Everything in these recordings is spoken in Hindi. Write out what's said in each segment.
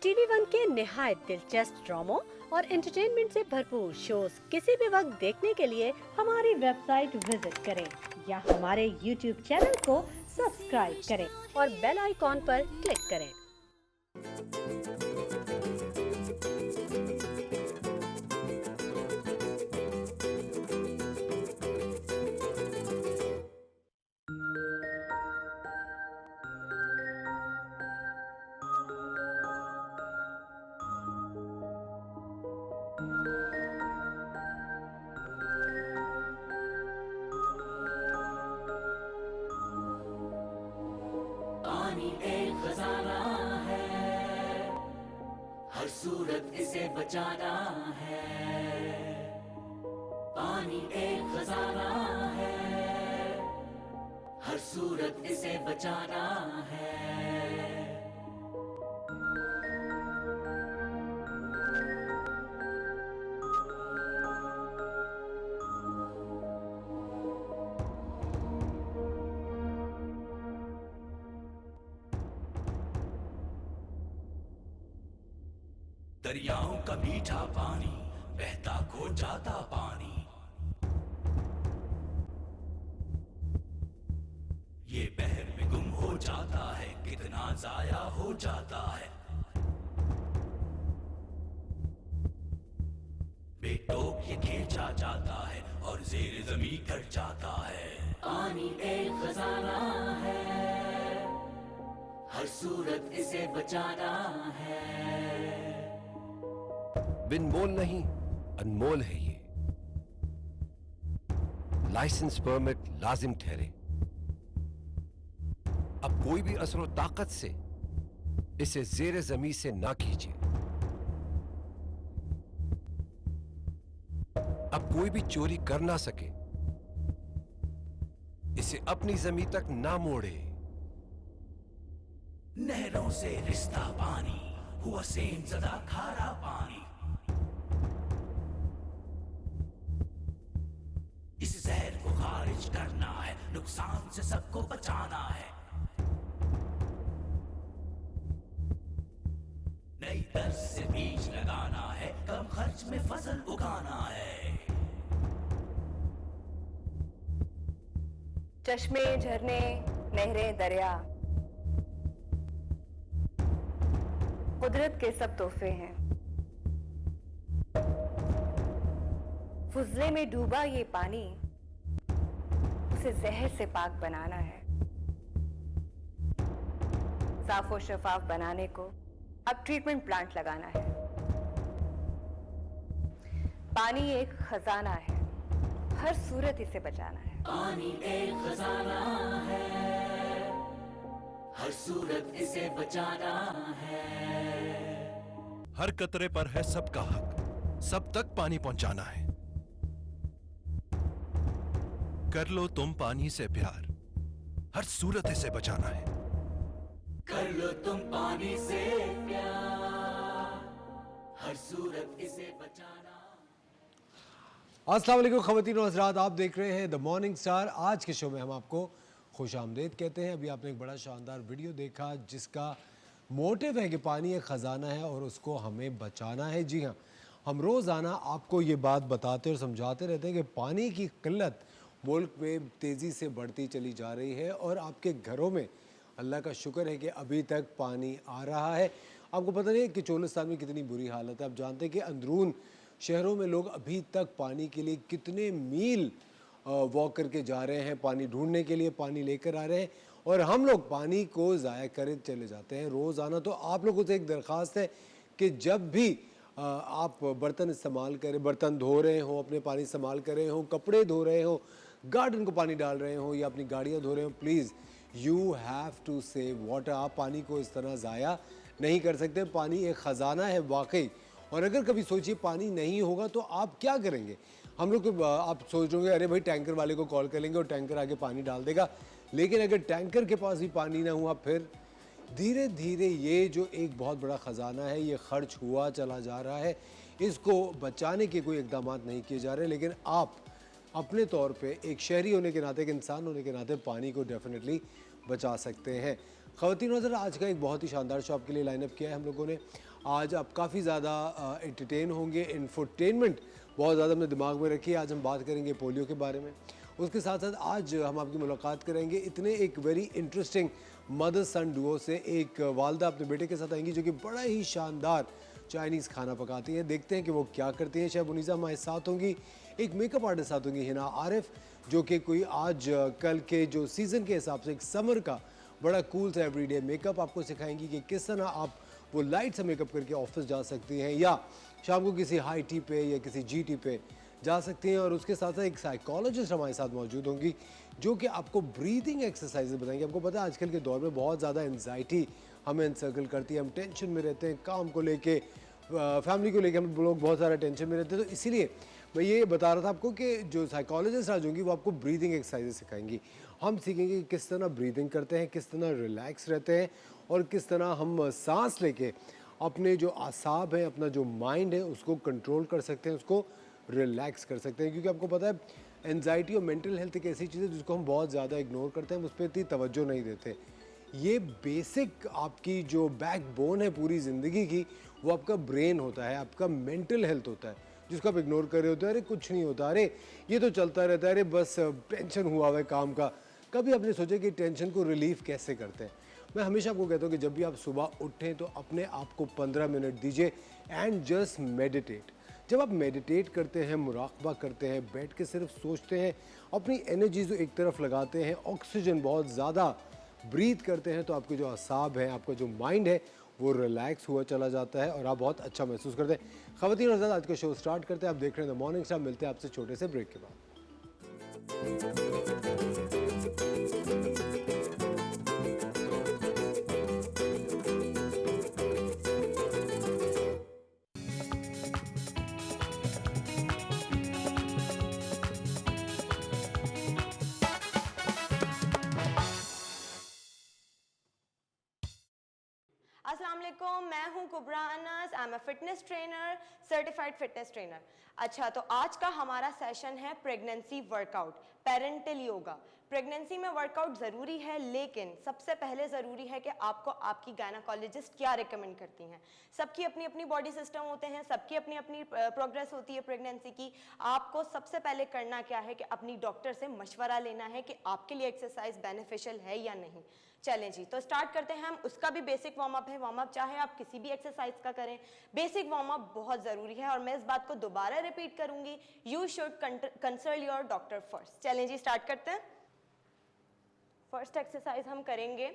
टीवी वन के निहायत दिलचस्प ड्रामों और एंटरटेनमेंट से भरपूर शोज किसी भी वक्त देखने के लिए हमारी वेबसाइट विजिट करें या हमारे यूट्यूब चैनल को सब्सक्राइब करें और बेल आइकॉन पर क्लिक करें। पानी एक खजाना है, हर सूरत इसे बचाना है। पानी एक खजाना है, हर सूरत इसे बचाना है। दरियाओं का मीठा पानी बहता खो जाता पानी, ये बहर में गुम हो जाता है, कितना जाया हो जाता है। बेटोक ये खींचा जाता है और ज़ेर ज़मीं कट जाता है। पानी एक खजाना है, हर सूरत इसे बचाना है। बिन मोल नहीं, अनमोल है ये। लाइसेंस परमिट लाजिम ठहरे। अब कोई भी असर ताकत से इसे ज़ेरे ज़मीं से ना कीजिए। अब कोई भी चोरी कर ना सके, इसे अपनी ज़मीं तक ना मोड़े। नहरों से रिश्ता पानी हुआ सेम ज़दा खारा पानी, इस जहर को खारिज करना है, नुकसान से सबको बचाना है। नई तर्ज से बीज लगाना है, कम खर्च में फसल उगाना है। चश्मे, झरने, नहरें, दरिया कुदरत के सब तोहफे हैं। फुजले में डूबा ये पानी उसे जहर से पाक बनाना है। साफ और शफाफ बनाने को अब ट्रीटमेंट प्लांट लगाना है। पानी एक खजाना है, हर सूरत इसे बचाना है। पानी एक खजाना है, हर सूरत इसे बचाना है। हर कतरे पर है सबका हक, सब तक पानी पहुंचाना है। कर लो तुम पानी से प्यार, हर सूरत इसे बचाना है। कर लो तुम पानी से प्यार, हर सूरत इसे बचाना। अस्सलाम वालेकुम ख़वातीन और हज़रात, आप देख रहे हैं द मॉर्निंग स्टार। आज के शो में हम आपको खुश आमदेद कहते हैं। अभी आपने एक बड़ा शानदार वीडियो देखा जिसका मोटिव है कि पानी एक ख़जाना है और उसको हमें बचाना है। जी हाँ, हम रोज़ाना आपको ये बात बताते और समझाते रहते हैं कि पानी की किल्लत मुल्क में तेज़ी से बढ़ती चली जा रही है और आपके घरों में अल्लाह का शुक्र है कि अभी तक पानी आ रहा है। आपको पता नहीं है कि चोलिस्तान में कितनी बुरी हालत है। आप जानते हैं कि अंदरून शहरों में लोग अभी तक पानी के लिए कितने मील वॉक करके जा रहे हैं, पानी ढूंढने के लिए, पानी लेकर आ रहे हैं और हम लोग पानी को ज़ाया करे चले जाते हैं रोज़ाना। तो आप लोगों से एक दरख्वास्त है कि जब भी आप बर्तन इस्तेमाल करें, बर्तन धो रहे हो, अपने पानी इस्तेमाल कर रहे हो, कपड़े धो रहे हो, गार्डन को पानी डाल रहे हो या अपनी गाड़ियाँ धो रहे हो, please you have to save water. आप पानी को इस तरह ज़ाया नहीं कर सकते। पानी एक ख़जाना है वाकई। और अगर कभी सोचिए पानी नहीं होगा तो आप क्या करेंगे। हम लोग तो आप सोच रहे अरे भाई टैंकर वाले को कॉल कर लेंगे और टैंकर आके पानी डाल देगा, लेकिन अगर टैंकर के पास भी पानी ना हुआ फिर धीरे धीरे ये जो एक बहुत बड़ा ख़जाना है ये खर्च हुआ चला जा रहा है। इसको बचाने के कोई इकदाम नहीं किए जा रहे, लेकिन आप अपने तौर पे एक शहरी होने के नाते, एक इंसान होने के नाते पानी को डेफिनेटली बचा सकते हैं। ख़वातीन और आज का एक बहुत ही शानदार शो आपके लिए लाइनअप किया है हम लोगों ने। आज आप काफ़ी ज़्यादा एंटरटेन होंगे, इन्फोटेनमेंट बहुत ज़्यादा अपने दिमाग में रखिए। आज हम बात करेंगे पोलियो के बारे में, उसके साथ साथ आज हम आपकी मुलाकात करेंगे इतने एक वेरी इंटरेस्टिंग मदर सन डुओ से। एक वालदा अपने बेटे के साथ आएंगी जो कि बड़ा ही शानदार चाइनीज़ खाना पकाती हैं। देखते हैं कि वो क्या करती हैं। शायद मुनीसा हमारे साथ होंगी, एक मेकअप आर्टिस्ट साथ होंगी हिना आरिफ, जो कि कोई आज कल के जो सीज़न के हिसाब से एक समर का बड़ा कूल सा एवरीडे मेकअप आपको सिखाएंगी कि किस तरह आप वो लाइट सा मेकअप करके ऑफिस जा सकती हैं या शाम को किसी हाई टी पे या किसी जी टी पे जा सकती हैं। और उसके साथ साथ एक साइकोलॉजिस्ट हमारे साथ मौजूद होंगी जो कि आपको ब्रीदिंग एक्सरसाइज बताएंगे। आपको पता है आजकल के दौर में बहुत ज़्यादा एनजाइटी हमें इनसर्कल करती है, हम टेंशन में रहते हैं, काम को लेके, फैमिली को लेके हम लोग बहुत सारा टेंशन में रहते हैं। तो इसीलिए मैं ये बता रहा था आपको कि जो साइकोलॉजिस्ट आज होंगी वो आपको ब्रीदिंग एक्सरसाइजेज सिखाएंगी। हम सीखेंगे कि किस तरह ब्रीदिंग करते हैं, किस तरह रिलैक्स रहते हैं और किस तरह हम सांस लेके अपने जो आसाब हैं, अपना जो माइंड है उसको कंट्रोल कर सकते हैं, उसको रिलैक्स कर सकते हैं। क्योंकि आपको पता है एनजाइटी और मेंटल हेल्थ एक ऐसी चीज़ है जिसको हम बहुत ज़्यादा इग्नोर करते हैं, उस पर इतनी तवज्जो नहीं देते। ये बेसिक आपकी जो बैकबोन है पूरी ज़िंदगी की, वो आपका ब्रेन होता है, आपका मेंटल हेल्थ होता है, जिसको आप इग्नोर कर रहे होते हैं। अरे कुछ नहीं होता, अरे ये तो चलता रहता है, अरे बस टेंशन हुआ हुआ है काम का। कभी आपने सोचा कि टेंशन को रिलीफ कैसे करते हैं? मैं हमेशा आपको कहता हूँ कि जब भी आप सुबह उठें तो अपने आप को 15 मिनट दीजिए एंड जस्ट मेडिटेट। जब आप मेडिटेट करते हैं, मुराकबा करते हैं, बैठ के सिर्फ सोचते हैं, अपनी एनर्जी को एक तरफ लगाते हैं, ऑक्सीजन बहुत ज़्यादा ब्रीथ करते हैं, तो आपके जो असाब हैं, आपका जो माइंड है वो रिलैक्स हुआ चला जाता है और आप बहुत अच्छा महसूस करते हैं। ख़वातीन और हज़रात, आज का शो स्टार्ट करते हैं। आप देख रहे हैं द मॉर्निंग स्टार। मिलते हैं आपसे छोटे से ब्रेक के बाद। अस्सलाम वालेकुम, मैं हूं Kubra Anas. I am a fitness trainer, certified fitness trainer. अच्छा, तो आज का हमारा सेशन है pregnancy workout, parental yoga. Pregnancy में वर्कआउट ज़रूरी है, लेकिन सबसे पहले ज़रूरी है कि आपको आपकी गायनाकोलॉजिस्ट क्या रिकमेंड करती हैं। सबकी अपनी अपनी बॉडी सिस्टम होते हैं, सबकी अपनी अपनी प्रोग्रेस होती है प्रेगनेंसी की। आपको सबसे पहले करना क्या है कि अपनी डॉक्टर से मशवरा लेना है कि आपके लिए एक्सरसाइज बेनिफिशियल है या नहीं। चलें जी, तो स्टार्ट करते हैं हम। उसका भी बेसिक वार्म अप है। वार्म अप चाहे आप किसी भी एक्सरसाइज का करें, बेसिक वार्म अप बहुत ज़रूरी है और मैं इस बात को दोबारा रिपीट करूंगी, you should consult your doctor first. चलें जी, स्टार्ट करते हैं। फर्स्ट एक्सरसाइज हम करेंगे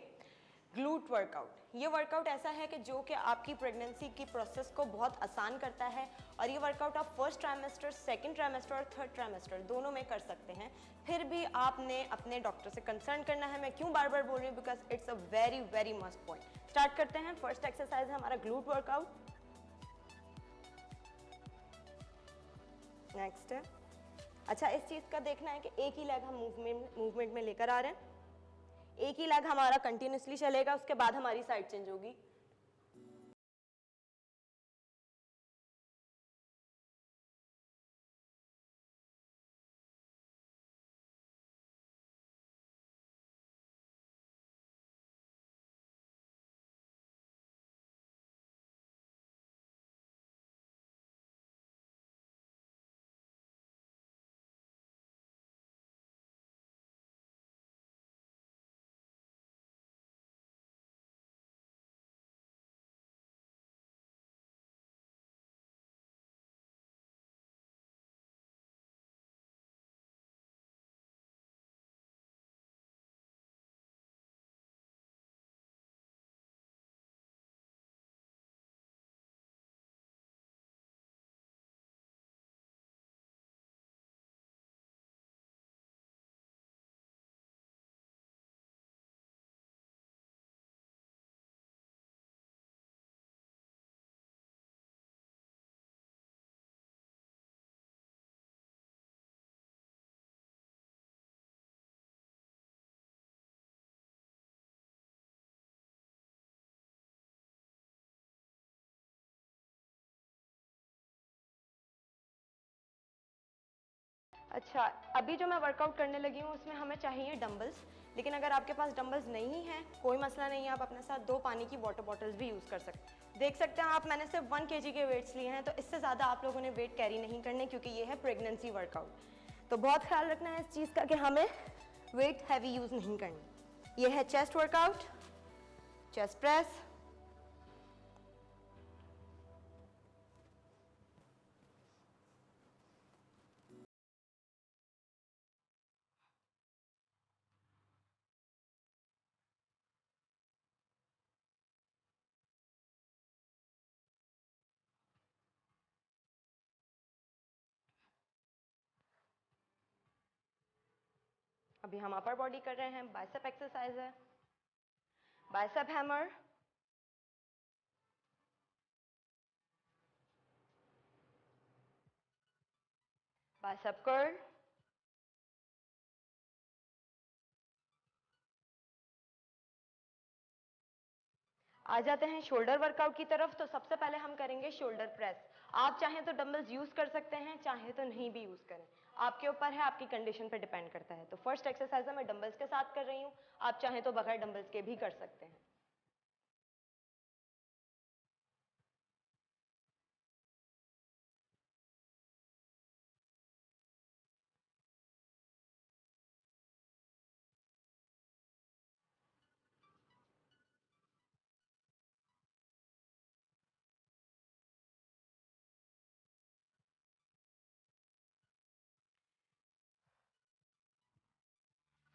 ग्लूट वर्कआउट। ये वर्कआउट ऐसा है कि जो कि आपकी प्रेगनेंसी की प्रोसेस को बहुत आसान करता है और ये वर्कआउट आप फर्स्ट ट्राइमेस्टर, सेकंड ट्राइमेस्टर और थर्ड ट्राइमेस्टर दोनों में कर सकते हैं। फिर भी आपने अपने डॉक्टर से कंसर्न करना है। मैं क्यों बार बार बोल रही हूँ, because it's a very very must point. Start करते हैं। फर्स्ट एक्सरसाइज है हमारा ग्लूट वर्कआउट। नेक्स्ट है, अच्छा इस चीज़ का देखना है कि एक ही लेग हम मूवमेंट में लेकर आ रहे हैं। एक ही लेग हमारा कंटिन्यूसली चलेगा, उसके बाद हमारी साइड चेंज होगी। अच्छा, अभी जो मैं वर्कआउट करने लगी हूँ उसमें हमें चाहिए डंबल्स। लेकिन अगर आपके पास डंबल्स नहीं हैं, कोई मसला नहीं है, आप अपने साथ 2 पानी की वाटर बॉटल्स भी यूज़ कर सकते हैं। देख सकते हैं आप, मैंने सिर्फ 1 kg के वेट्स लिए हैं, तो इससे ज़्यादा आप लोगों ने वेट कैरी नहीं करने, क्योंकि ये है प्रेगनेंसी वर्कआउट। तो बहुत ख्याल रखना है इस चीज़ का कि हमें वेट हैवी यूज़ नहीं करनी। ये है चेस्ट वर्कआउट, चेस्ट प्रेस, अभी हम अपर बॉडी कर रहे हैं, बाइसेप एक्सरसाइज है, बाइसेप हैमर, बाइसेप कर्ल, आ जाते हैं शोल्डर वर्कआउट की तरफ। तो सबसे पहले हम करेंगे शोल्डर प्रेस। आप चाहें तो डंबल्स यूज कर सकते हैं, चाहे तो नहीं भी यूज करें, आपके ऊपर है, आपकी कंडीशन पे डिपेंड करता है। तो फर्स्ट एक्सरसाइज मैं डंबल्स के साथ कर रही हूँ, आप चाहें तो बगैर डंबल्स के भी कर सकते हैं।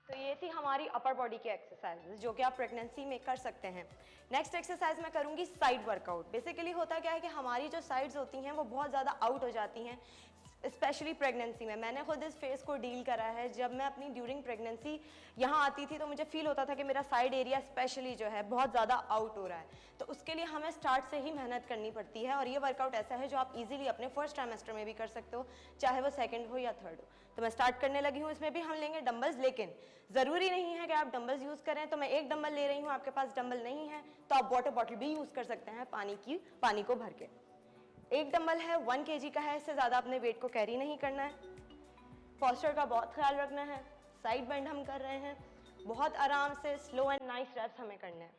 तो ये थी हमारी अपर बॉडी की एक्सरसाइजेज जो कि आप प्रेगनेंसी में कर सकते हैं। नेक्स्ट एक्सरसाइज मैं करूंगी साइड वर्कआउट। बेसिकली होता क्या है कि हमारी जो साइड्स होती हैं वो बहुत ज़्यादा आउट हो जाती हैं, स्पेशली प्रेगनेंसी में। मैंने खुद इस फेस को डील करा है। जब मैं अपनी ड्यूरिंग प्रेगनेंसी यहाँ आती थी तो मुझे फील होता था कि मेरा साइड एरिया स्पेशली जो है बहुत ज़्यादा आउट हो रहा है। तो उसके लिए हमें स्टार्ट से ही मेहनत करनी पड़ती है, और ये वर्कआउट ऐसा है जो आप इजीली अपने फर्स्ट ट्राइमेस्टर में भी कर सकते हो, चाहे वो सेकंड हो या थर्ड हो। तो मैं स्टार्ट करने लगी हूँ। इसमें भी हम लेंगे डंबल्स, लेकिन ज़रूरी नहीं है कि आप डंबल्स यूज़ करें। तो मैं एक डंबल ले रही हूँ, आपके पास डंबल नहीं है तो आप वाटर बॉटल भी यूज़ कर सकते हैं पानी को भर के। एक डंबल है 1 kg का है, इससे ज़्यादा अपने वेट को कैरी नहीं करना है। पोस्चर का बहुत ख्याल रखना है। साइड बेंड हम कर रहे हैं, बहुत आराम से स्लो एंड नाइस रेप्स हमें करने हैं।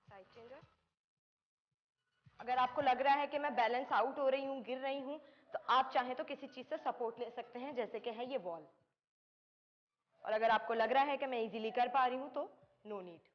Side changer. अगर आपको लग रहा है कि मैं बैलेंस आउट हो रही हूँ, गिर रही हूँ, तो आप चाहें तो किसी चीज़ से सपोर्ट ले सकते हैं, जैसे कि है ये वॉल। और अगर आपको लग रहा है कि मैं इजीली कर पा रही हूँ तो नो नीड।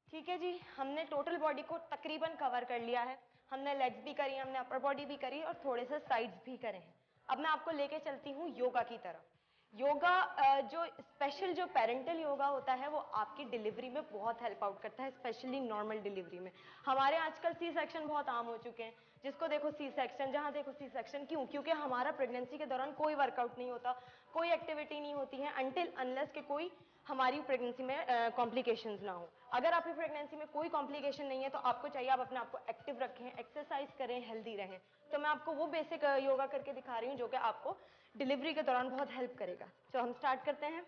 ठीक है जी, हमने टोटल बॉडी को तकरीबन कवर कर लिया है। हमने लेग्स भी करी, हमने अपर बॉडी भी करी और थोड़े से साइड्स भी करे हैं। अब मैं आपको लेके चलती हूँ योगा की तरफ। योगा जो स्पेशल जो पेरेंटल योगा होता है वो आपकी डिलीवरी में बहुत हेल्प आउट करता है, स्पेशली नॉर्मल डिलीवरी में। हमारे आजकल सी सेक्शन बहुत आम हो चुके हैं, जिसको देखो सी सेक्शन, जहाँ देखो सी सेक्शन। क्यों? क्योंकि हमारा प्रेगनेंसी के दौरान कोई वर्कआउट नहीं होता, कोई एक्टिविटी नहीं होती है, अनटिल अनलेस के कोई हमारी प्रेगनेंसी में कॉम्प्लिकेशंस ना हो। अगर आपकी प्रेगनेंसी में कोई कॉम्प्लिकेशन नहीं है तो आपको चाहिए आप अपने आप को एक्टिव रखें, एक्सरसाइज करें, हेल्दी रहें। तो मैं आपको वो बेसिक योगा करके दिखा रही हूँ जो कि आपको डिलीवरी के दौरान बहुत हेल्प करेगा। तो हम स्टार्ट करते हैं।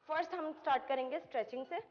फर्स्ट हम स्टार्ट करेंगे स्ट्रेचिंग से।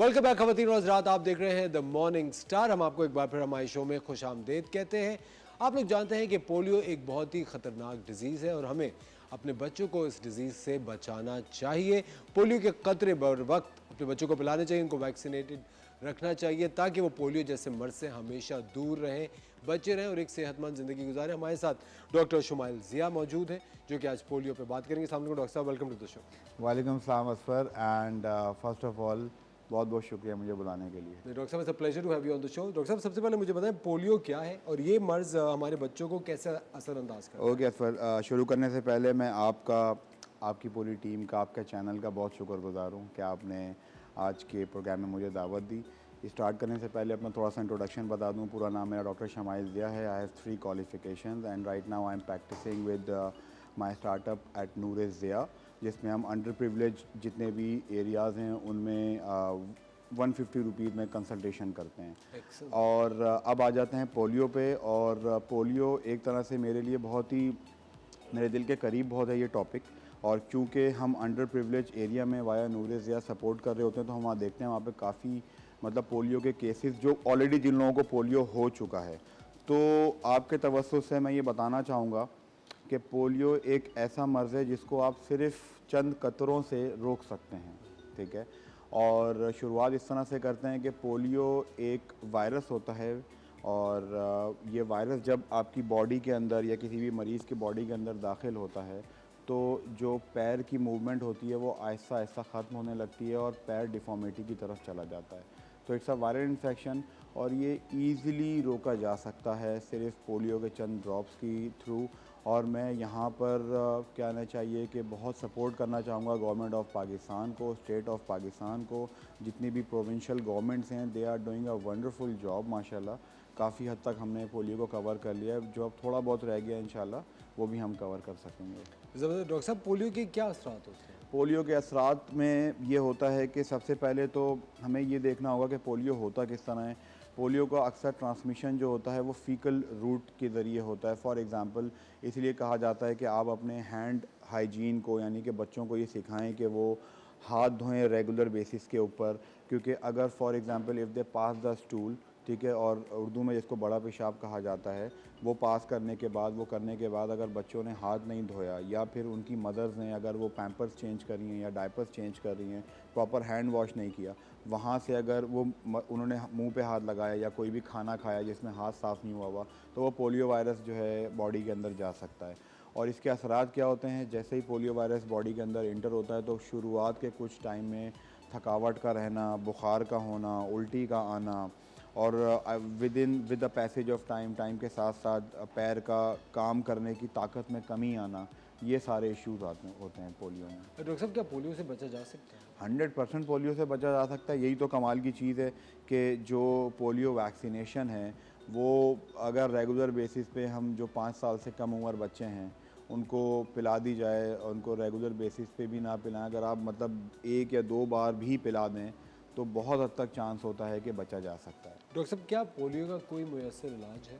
वेलकम बैक खवातीन और हज़रात, आप देख रहे हैं द मॉर्निंग स्टार। हम आपको एक बार फिर हमारे शो में खुश आमदेद कहते हैं। आप लोग जानते हैं कि पोलियो एक बहुत ही ख़तरनाक डिजीज़ है और हमें अपने बच्चों को इस डिजीज़ से बचाना चाहिए। पोलियो के क़तरे बर वक्त अपने बच्चों को पिलाने चाहिए, उनको वैक्सीनेटेड रखना चाहिए ताकि वो पोलियो जैसे मर्ज से हमेशा दूर रहें, बचे रहें और एक सेहतमंद ज़िंदगी गुजारें। हमारे साथ डॉक्टर शुमाइल ज़िया मौजूद हैं जो कि आज पोलियो पे बात करेंगे। अस्सलाम वालेकुम डॉक्टर साहब, वेलकम टू द शो। वालेकुम सलाम Asfar and first of all बहुत बहुत शुक्रिया मुझे बुलाने के लिए। डॉक्टर साहब, it's a pleasure to have you on the show. Doctor साहब, सबसे पहले मुझे बताएं पोलियो क्या है और ये मर्ज हमारे बच्चों को कैसे असरअंदाज करता है? ओके असफर, शुरू करने से पहले मैं आपकी पूरी टीम का, आपके चैनल का बहुत शुक्रगुजार हूँ कि आपने आज के प्रोग्राम में मुझे दावत दी। स्टार्ट करने से पहले अपना थोड़ा सा इंट्रोडक्शन बता दूँ। पूरा नाम मेरा डॉक्टर शुमाइल ज़िया है। I have 3 qualifications and right now I am practising with my startup at Noor Zia, जिसमें हम अंडर प्रिविलेज जितने भी एरियाज़ हैं उनमें 150 रुपीज़ में कंसल्टेशन करते हैं। और अब आ जाते हैं पोलियो पे। और पोलियो एक तरह से मेरे लिए बहुत ही मेरे दिल के करीब बहुत है ये टॉपिक। और क्योंकि हम अंडर प्रिविलेज एरिया में वाया नूर ज़िया सपोर्ट कर रहे होते हैं तो हम वहाँ देखते हैं वहाँ पे काफ़ी मतलब पोलियो के केसेस जो ऑलरेडी जिन लोगों को पोलियो हो चुका है। तो आपके तवज्जुह से मैं ये बताना चाहूँगा कि पोलियो एक ऐसा मर्ज़ है जिसको आप सिर्फ चंद कतरों से रोक सकते हैं, ठीक है। और शुरुआत इस तरह से करते हैं कि पोलियो एक वायरस होता है और ये वायरस जब आपकी बॉडी के अंदर या किसी भी मरीज़ की बॉडी के अंदर दाखिल होता है तो जो पैर की मूवमेंट होती है वो आहिस्ता आहिस्ता ख़त्म होने लगती है और पैर डिफ़ॉर्मिटी की तरफ चला जाता है। तो इट्स अ वायरल इन्फेक्शन और ये ईज़िली रोका जा सकता है सिर्फ पोलियो के चंद ड्रॉप्स की थ्रू। और मैं यहाँ पर कहना चाहिए कि बहुत सपोर्ट करना चाहूँगा गवर्नमेंट ऑफ पाकिस्तान को, स्टेट ऑफ पाकिस्तान को, जितनी भी प्रोविंशियल गवर्नमेंट्स हैं they are doing a wonderful job माशाल्लाह। काफ़ी हद तक हमने पोलियो को कवर कर लिया है, जो अब थोड़ा बहुत रह गया इंशाल्लाह वो भी हम कवर कर सकेंगे। ज़बरदस्त। डॉक्टर साहब, पोलियो के क्या असरात होते हैं? पोलियो के असरात में ये होता है कि सबसे पहले तो हमें ये देखना होगा कि पोलियो होता किस तरह है। पोलियो का अक्सर ट्रांसमिशन जो होता है वो फीकल रूट के ज़रिए होता है। फॉर एग्ज़ाम्पल इसलिए कहा जाता है कि आप अपने हैंड हाइजीन को यानी कि बच्चों को ये सिखाएं कि वो हाथ धोएं रेगुलर बेसिस के ऊपर, क्योंकि अगर for example if they pass the stool, ठीक है, और उर्दू में जिसको बड़ा पेशाब कहा जाता है, वो पास करने के बाद वो करने के बाद अगर बच्चों ने हाथ नहीं धोया या फिर उनकी मदर्स ने अगर वो पैम्पर्स चेंज कर रही हैं या डायपर्स चेंज कर रही हैं, प्रॉपर हैंड वॉश नहीं किया, वहाँ से अगर वो उन्होंने मुंह पे हाथ लगाया या कोई भी खाना खाया जिसमें हाथ साफ़ नहीं हुआ हुआ तो वो पोलियो वायरस जो है बॉडी के अंदर जा सकता है। और इसके असरात क्या होते हैं? जैसे ही पोलियो वायरस बॉडी के अंदर इंटर होता है तो शुरुआत के कुछ टाइम में थकावट का रहना, बुखार का होना, उल्टी का आना और with the passage of time के साथ साथ पैर का काम करने की ताकत में कमी आना, ये सारे इश्यूज होते हैं पोलियो में। डॉक्टर साहब, क्या पोलियो से बचा जा सकता है? 100% पोलियो से बचा जा सकता है। यही तो कमाल की चीज़ है कि जो पोलियो वैक्सीनेशन है वो अगर रेगुलर बेसिस पे हम जो 5 साल से कम उम्र बच्चे हैं उनको पिला दी जाए, उनको रेगुलर बेसिस पे भी ना पिलाएं, अगर आप मतलब 1 या 2 बार भी पिला दें तो बहुत हद तक चांस होता है कि बचा जा सकता है। डॉक्टर साहब, क्या पोलियो का कोई मुयस्सर इलाज है?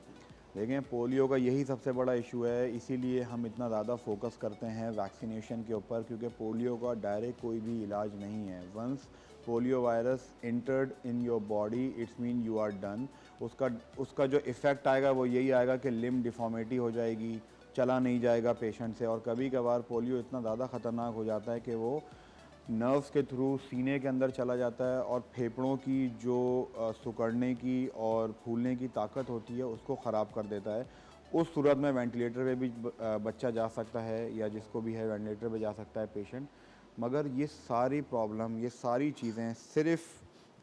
देखें, पोलियो का यही सबसे बड़ा इशू है, इसीलिए हम इतना ज़्यादा फोकस करते हैं वैक्सीनेशन के ऊपर, क्योंकि पोलियो का डायरेक्ट कोई भी इलाज नहीं है। Once polio virus entered in your body it's mean you are done. उसका जो इफ़ेक्ट आएगा वो यही आएगा कि लिम्ब डिफॉर्मिटी हो जाएगी, चला नहीं जाएगा पेशेंट से। और कभी कभार पोलियो इतना ज़्यादा ख़तरनाक हो जाता है कि वो नर्व्स के थ्रू सीने के अंदर चला जाता है और फेफड़ों की जो सिकुड़ने की और फूलने की ताकत होती है उसको ख़राब कर देता है। उस सूरत में वेंटिलेटर पे भी बच्चा जा सकता है या जिसको भी है वेंटिलेटर पे जा सकता है पेशेंट। मगर ये सारी प्रॉब्लम, ये सारी चीज़ें सिर्फ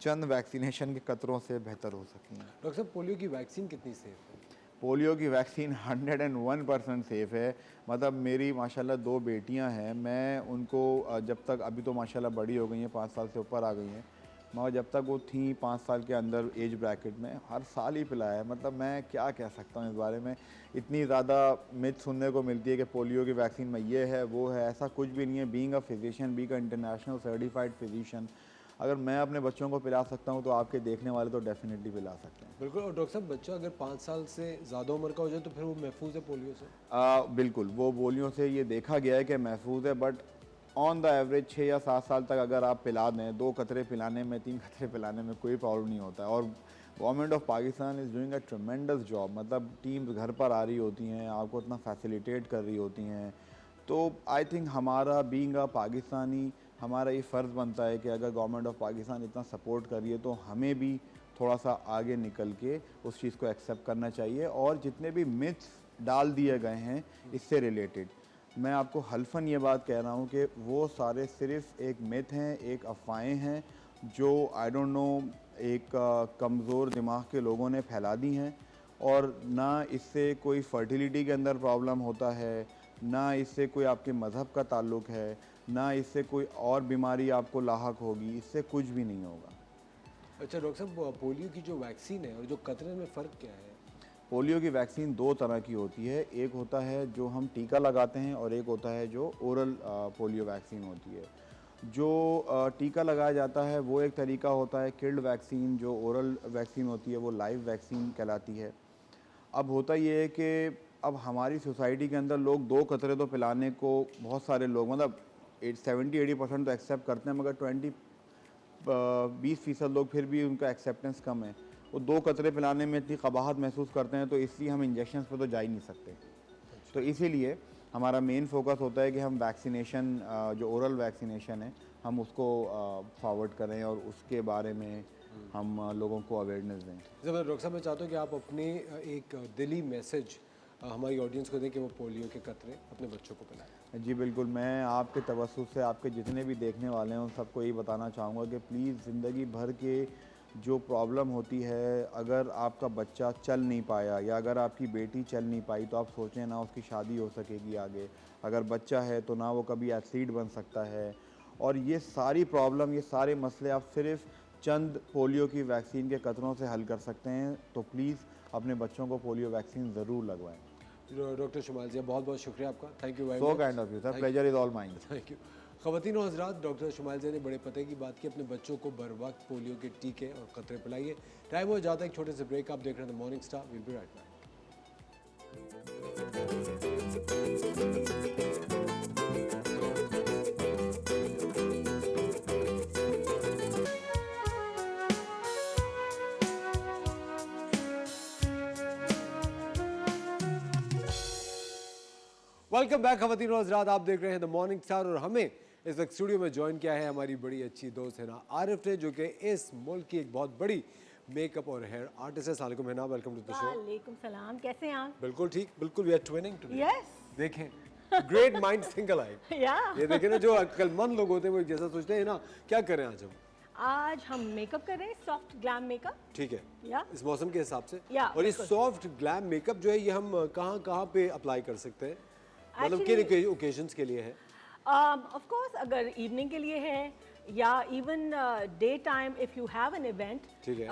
चंद वैक्सीनेशन के कतरों से बेहतर हो सकेंगी। डॉक्टर साहब, पोलियो की वैक्सीन कितनी सेफ है? पोलियो की वैक्सीन 101% सेफ़ है। मतलब मेरी माशाल्लाह 2 बेटियां हैं, मैं उनको जब तक, अभी तो माशाल्लाह बड़ी हो गई हैं, 5 साल से ऊपर आ गई हैं, मगर जब तक वो थी 5 साल के अंदर एज ब्रैकेट में, हर साल ही पिलाया है। मतलब मैं क्या कह सकता हूँ इस बारे में। इतनी ज़्यादा मिथ सुनने को मिलती है कि पोलियो की वैक्सीन में ये है वो है, ऐसा कुछ भी नहीं है। Being a physician, being a international certified physician, अगर मैं अपने बच्चों को पिला सकता हूँ तो आपके देखने वाले तो डेफिनेटली पिला सकते हैं। बिल्कुल। और डॉक्टर साहब, बच्चा अगर 5 साल से ज़्यादा उम्र का हो जाए तो फिर वो महफूज है पोलियो से? बिल्कुल, वो पोलियो से ये देखा गया है कि महफूज है, बट ऑन द एवरेज 6 या 7 साल तक अगर आप पिला दें, 2 कतरे पिलाने में, 3 कतरे पिलाने में कोई प्रॉब्लम नहीं होता है। और government of Pakistan is doing a tremendous job, मतलब टीम्स घर पर आ रही होती हैं, आपको इतना फैसिलिटेट कर रही होती हैं। तो आई थिंक हमारा बीइंग अ पाकिस्तानी, हमारा ये फ़र्ज़ बनता है कि अगर गवर्नमेंट ऑफ पाकिस्तान इतना सपोर्ट कर रही है तो हमें भी थोड़ा सा आगे निकल के उस चीज़ को एक्सेप्ट करना चाहिए। और जितने भी मिथ्स डाल दिए गए हैं इससे रिलेटेड, मैं आपको हल्फन ये बात कह रहा हूँ कि वो सारे सिर्फ एक मिथ हैं, एक अफवाहें हैं जो आई डोंट नो एक कमज़ोर दिमाग के लोगों ने फैला दी हैं। और ना इससे कोई फर्टिलिटी के अंदर प्रॉब्लम होता है, ना इससे कोई आपके मज़हब का ताल्लुक़ है, ना इससे कोई और बीमारी आपको लाहक होगी, इससे कुछ भी नहीं होगा। अच्छा डॉक्टर साहब, पोलियो की जो वैक्सीन है और जो कतरे में फ़र्क क्या है? पोलियो की वैक्सीन 2 तरह की होती है, एक होता है जो हम टीका लगाते हैं और एक होता है जो ओरल पोलियो वैक्सीन होती है। जो टीका लगाया जाता है वो एक तरीका होता है किल्ड वैक्सीन, जो ओरल वैक्सीन होती है वो लाइव वैक्सीन कहलाती है। अब होता ये है कि अब हमारी सोसाइटी के अंदर लोग 2 कतरे तो पिलाने को बहुत सारे लोग, मतलब 70-80% तो एक्सेप्ट करते हैं, मगर 20% लोग फिर भी उनका एक्सेप्टेंस कम है। वो 2 कतरे पिलाने में इतनी कबाहत महसूस करते हैं, तो इसलिए हम इंजेक्शन पे तो जा ही नहीं सकते। तो इसीलिए हमारा मेन फोकस होता है कि हम वैक्सीनेशन, जो ओरल वैक्सीनेशन है, हम उसको फॉरवर्ड करें और उसके बारे में हम लोगों को अवेयरनेस दें। ज़बरदस्त। डॉक्टर साहब, मैं चाहता हूँ कि आप अपने एक दिली मैसेज हमारी ऑडियंस को दें कि वो पोलियो के कतरे अपने बच्चों को पिलाएं। जी बिल्कुल, मैं आपके तवज्जुह से आपके जितने भी देखने वाले हैं उन सबको यही बताना चाहूँगा कि प्लीज़ ज़िंदगी भर के जो प्रॉब्लम होती है, अगर आपका बच्चा चल नहीं पाया या अगर आपकी बेटी चल नहीं पाई तो आप सोचें ना उसकी शादी हो सकेगी आगे। अगर बच्चा है तो ना वो कभी एथलीट बन सकता है। और ये सारी प्रॉब्लम, ये सारे मसले आप सिर्फ चंद पोलियो की वैक्सीन के कतरों से हल कर सकते हैं। तो प्लीज़ अपने बच्चों को पोलियो वैक्सीन ज़रूर लगवाएं। डॉक्टर शुमाइल जी, बहुत बहुत शुक्रिया आपका। Thank you very so much. Kind of you sir, pleasure is all mine. Thank you. ख़वातीन और हज़रात, डॉक्टर शुमाइल जी ने बड़े पते की बात की। अपने बच्चों को बर वक्त पोलियो के टीके और कतरे पिलाइए। टाइम हो जाता है एक छोटे से ब्रेक। आप देख रहे हैं the morning star. Will be right back. Welcome back ख़वातीन और हज़रात, आप देख रहे हैं द मॉर्निंग स्टार। और हमें इस वक्त स्टूडियो में ज्वाइन किया है हमारी बड़ी अच्छी दोस्त हिना आरिफ ने, जो कि इस मुल्क की एक बहुत बड़ी मेकअप और हेयर आर्टिस्ट है। अस्सलाम वालेकुम Hina, welcome to the show. वालेकुम सलाम, कैसे हैं आप? बिल्कुल ठीक, बिल्कुल। We are twinning today. Yes. देखें, ग्रेट माइंड थिंक अलाइक। या ये देखें ना, जो अक्लमंद लोग होते हैं वो एक जैसा सोचते हैं ना। क्या करें आज हम? आज हम मेकअप कर रहे हैं, सॉफ्ट ग्लैम मेकअप। ठीक है, या इस मौसम के हिसाब से। या, और ये बिल्कुल। सॉफ्ट ग्लैम मेकअप जो है ये हम कहाँ कहाँ पे अप्लाई कर सकते हैं? मतलब किन ओकेजन्स के लिए है? ऑफ कोर्स अगर इवनिंग के लिए है या even day time, if you have an event, ठीक है।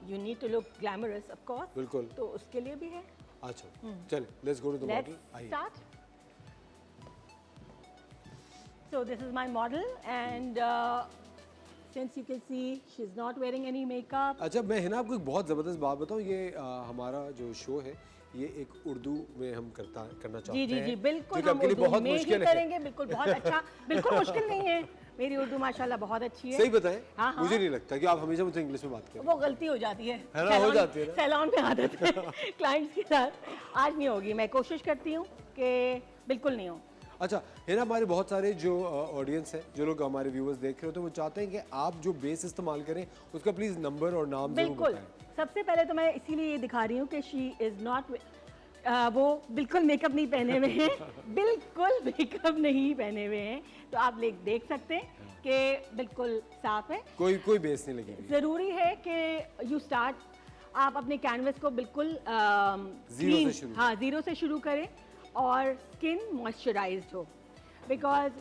You need to look glamorous of course, बिल्कुल। तो उसके लिए भी है। अच्छा, चले let's go to the let's model. आइए। Start. So this is my model and since you can see she's not wearing any makeup. अच्छा, मैं हिना आपको एक बहुत ज़बरदस्त बात बताऊँ। ये हमारा जो शो है ये एक उर्दू में हम करना चाहते हैं। जी जी जी, बिल्कुल जो कि हम आपके लिए उर्दू बहुत में ही मुश्किल है। करेंगे। बिल्कुल, बहुत अच्छा। बिल्कुल मुश्किल नहीं है, मेरी उर्दू माशाल्लाह बहुत अच्छी है। सही बताएं। हाँ, हाँ। मुझे नहीं लगता कि आप हमेशा मुझसे इंग्लिश में बात करें। वो गलती हो जाती है है ना, हो जाती है ना। सैलून में आदत है क्लाइंट्स के साथ। आज नहीं होगी, मैं कोशिश करती हूँ कि बिल्कुल नहीं हो। अच्छा हिना, हमारे बहुत सारे जो ऑडियंस है, जो लोग हमारे व्यूअर्स देख रहे होते हैं, वो चाहते हैं कि आप जो बेस इस्तेमाल करें उसका प्लीज़ नंबर और नाम जरूर बिल्कुल। बताएं। सबसे पहले तो मैं इसीलिए ये दिखा रही हूँ कि शी इज़ नॉट, वो बिल्कुल मेकअप नहीं पहने हुए हैं। बिल्कुल मेकअप नहीं पहने हुए हैं, तो आप देख सकते हैं कि बिल्कुल साफ है, कोई बेस नहीं लगेगी। ज़रूरी है कि यू स्टार्ट, आप अपने कैनवस को बिल्कुल से शुरू। हाँ, ज़ीरो से शुरू करें और स्किन मॉइस्चराइज्ड हो। बिकॉज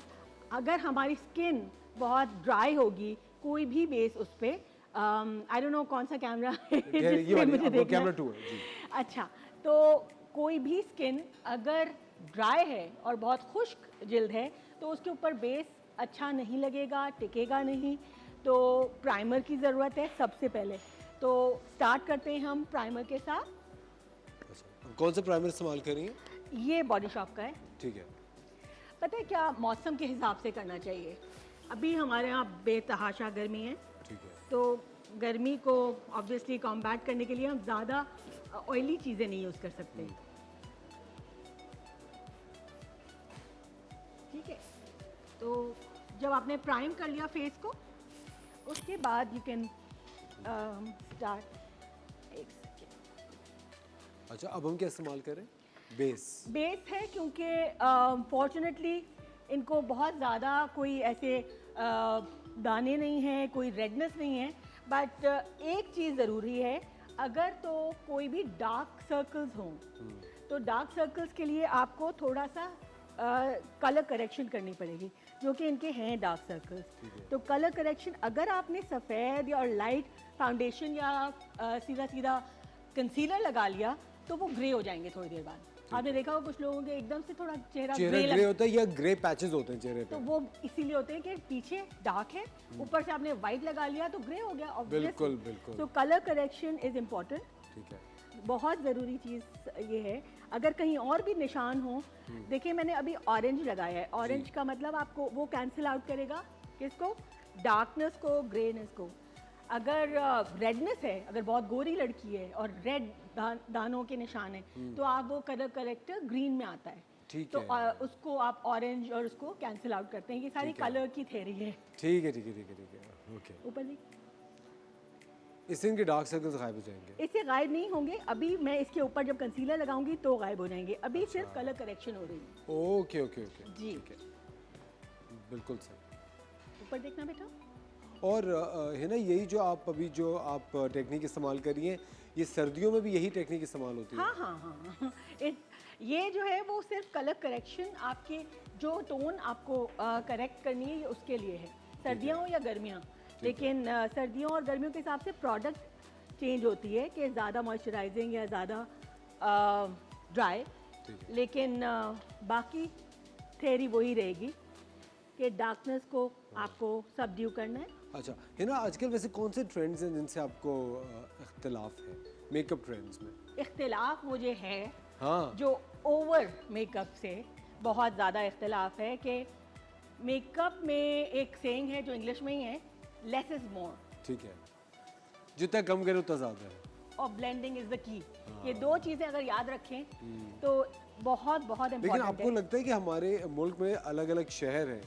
अगर हमारी स्किन बहुत ड्राई होगी, कोई भी बेस उस पर, आई डोंट नो कौन सा कैमरा है ये जिसमें वाली, मुझे आपको देखना कैमरा है। 2 है जी। अच्छा, तो कोई भी स्किन अगर ड्राई है और बहुत खुश्क जिल्द है तो उसके ऊपर बेस अच्छा नहीं लगेगा, टिकेगा नहीं। तो प्राइमर की ज़रूरत है सबसे पहले। तो स्टार्ट करते हैं हम प्राइमर के साथ। अच्छा, कौन सा प्राइमर इस्तेमाल करेंगे? ये बॉडी शॉप का है। ठीक है। पता है क्या, मौसम के हिसाब से करना चाहिए। अभी हमारे यहाँ बेतहाशा गर्मी है, ठीक है। तो गर्मी को ऑब्वियसली कॉम्बैट करने के लिए हम ज़्यादा ऑयली चीज़ें नहीं यूज़ कर सकते। ठीक है, तो जब आपने प्राइम कर लिया फेस को, उसके बाद यू कैन स्टार्ट। अच्छा, अब हम क्या इस्तेमाल करें? बेस है, क्योंकि फॉर्चुनेटली इनको बहुत ज़्यादा कोई ऐसे दाने नहीं हैं, कोई रेडनेस नहीं है, बट एक चीज़ ज़रूरी है, अगर तो कोई भी डार्क सर्कल्स हों तो डार्क सर्कल्स के लिए आपको थोड़ा सा कलर करेक्शन करनी पड़ेगी, जो कि इनके हैं डार्क सर्कल्स। तो कलर करेक्शन अगर आपने सफ़ेद या लाइट फाउंडेशन या सीधा सीधा कंसीलर लगा लिया तो वो ग्रे हो जाएंगे थोड़ी देर बाद। आपने देखा होगा कुछ लोगों के एकदम से थोड़ा चेहरा ग्रे होता है या ग्रे पैचेस होते हैं चेहरे पे, तो वो इसीलिए होते हैं कि पीछे डार्क है, ऊपर से आपने वाइट लगा लिया तो ग्रे हो गया। बिल्कुल बिल्कुल। तो कलर करेक्शन इज इम्पोर्टेंट, ठीक है, बहुत ज़रूरी चीज़ ये है। अगर कहीं और भी निशान हो, देखिए मैंने अभी ऑरेंज लगाया है, ऑरेंज का मतलब आपको वो कैंसिल आउट करेगा किसको, डार्कनेस को, ग्रेनेस को। अगर रेडनेस है, अगर बहुत गोरी लड़की है और रेड दानों के निशान है, तो आप वो कलर करेक्टर ग्रीन में आता है, ठीक तो है। उसको आप ऑरेंज और उसको कैंसिल आउट करते हैं। ये सारी कलर की थ्योरी है। ठीक है ठीक है ठीक है ठीक है, ओके। ऊपर भी इससे इनके डार्क सर्कल्स गायब हो जाएंगे? इससे गायब नहीं होंगे, अभी मैं इसके ऊपर जब कंसीलर लगाऊंगी तो गायब हो जाएंगे, अभी सिर्फ कलर करेक्शन हो रही है। ओके ओके ओके, जी। ठीक है, बिल्कुल सही। ऊपर देखना बेटा। और है ना, यही जो आप अभी जो आप टेक्निक इस्तेमाल करी है, ये सर्दियों में भी यही टेक्निक इस्तेमाल होती है? हाँ हाँ हाँ, ये जो है वो सिर्फ कलर करेक्शन, आपके जो टोन आपको करेक्ट करनी है, ये उसके लिए है, सर्दियाँ हो या गर्मियाँ। लेकिन सर्दियों और गर्मियों के हिसाब से प्रोडक्ट चेंज होती है कि ज़्यादा मॉइस्चराइजिंग या ज़्यादा ड्राई, लेकिन बाकी थ्योरी वही रहेगी कि डार्कनेस को आपको सबड्यू करना है। अच्छा, है ना, आजकल वैसे कौन से ट्रेंड्स हैं जिनसे आपको इख्तिलाफ है मेकअप ट्रेंड्स में? इख्तिलाफ मुझे है, हाँ, जो ओवर मेकअप से बहुत ज़्यादा इख्तिलाफ है कि मेकअप में एक सेइंग है जो इंग्लिश में ही है, लेस इज मोर। ठीक है, जितना कम करें उतना ज़्यादा है, और ब्लेंडिंग इज द की। ये दो चीज़ें अगर याद रखें तो बहुत बहुत लेकिन इम्पोर्टेंट आपको है। लगता है कि हमारे मुल्क में अलग अलग शहर हैं,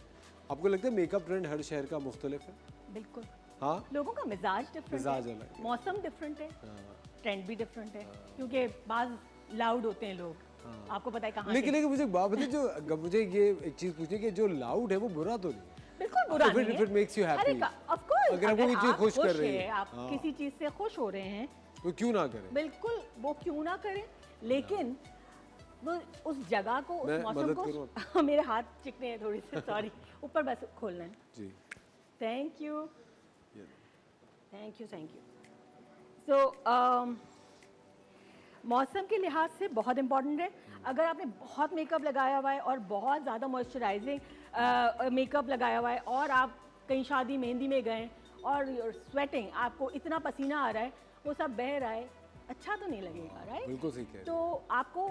आपको लगता है मेकअप ट्रेंड हर शहर का मुख्तलिफ है? बिल्कुल, हाँ, लोगों का मिजाज डिफरेंट मिजाज है, अलग है। मौसम डिफरेंट है, हाँ। ट्रेंड भी डिफरेंट है, क्योंकि बाज लाउड होते हैं लोग, आपको पता है कहाँ लेकिन से। लेकिन मुझे एक बात बताइए, जो मुझे ये एक चीज़ पूछनी है कि जो लाउड है वो बुरा तो नहीं है? बिल्कुल बुरा If it- नहीं if it makes you है। happy, अरे ऑफ कोर्स, अगर आपको कोई चीज़ खुश कर रही है, है, आप हाँ। किसी चीज़ से खुश हो रहे हैं, वो क्यों ना करें? बिल्कुल वो क्यों ना करें, लेकिन वो उस जगह को, उस मैं मौसम मदद को मेरे हाथ चिकने हैं थोड़ी सी, सॉरी, ऊपर बस खोलना है। जी, thank you thank you thank you. So मौसम के लिहाज से बहुत इम्पॉर्टेंट है। अगर आपने बहुत मेकअप लगाया हुआ है और बहुत ज़्यादा मॉइस्चराइजिंग मेकअप लगाया हुआ है और आप कहीं शादी मेहंदी में गए और स्वेटिंग, आपको इतना पसीना आ रहा है, वो सब बह रहा है, अच्छा तो नहीं लगेगा, राइट? बिल्कुल सही कह रहे तो आपको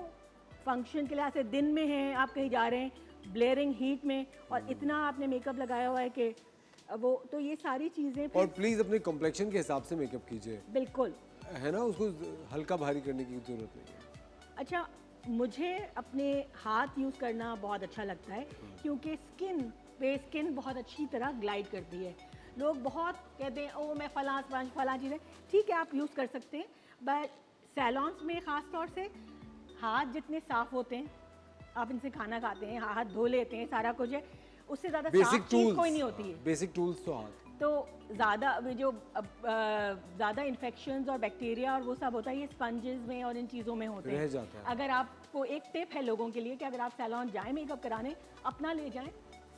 फंक्शन के लिहाज से दिन में हैं, आप कहीं जा रहे हैं ब्लेयरिंग हीट में, और इतना आपने मेकअप लगाया हुआ है कि वो, तो ये सारी चीज़ें और प्लीज़ अपने कॉम्प्लेक्शन के हिसाब से मेकअप कीजिए, बिल्कुल, है ना, उसको हल्का भारी करने की जरूरत नहीं है। अच्छा, मुझे अपने हाथ यूज़ करना बहुत अच्छा लगता है, क्योंकि स्किन बहुत अच्छी तरह ग्लाइड करती है। लोग बहुत कहते हैं ओ मैं फलां चीज़ें, ठीक है आप यूज़ कर सकते हैं, बट सैलॉन्स में ख़ास तौर से हाथ जितने साफ़ होते हैं, आप इनसे खाना खाते हैं, हाथ धो लेते हैं, सारा कुछ है, उससे ज़्यादा साफ चीज़ कोई नहीं होती है। बेसिक टूल्स तो हाथ, तो ज़्यादा जो ज़्यादा इन्फेक्शंस और बैक्टीरिया और वो सब होता है, ये स्पंजेस में और इन चीज़ों में होते रह हैं। जाता है। अगर आपको एक टिप है लोगों के लिए कि अगर आप सैलून जाएं मेकअप कराने, अपना ले जाएं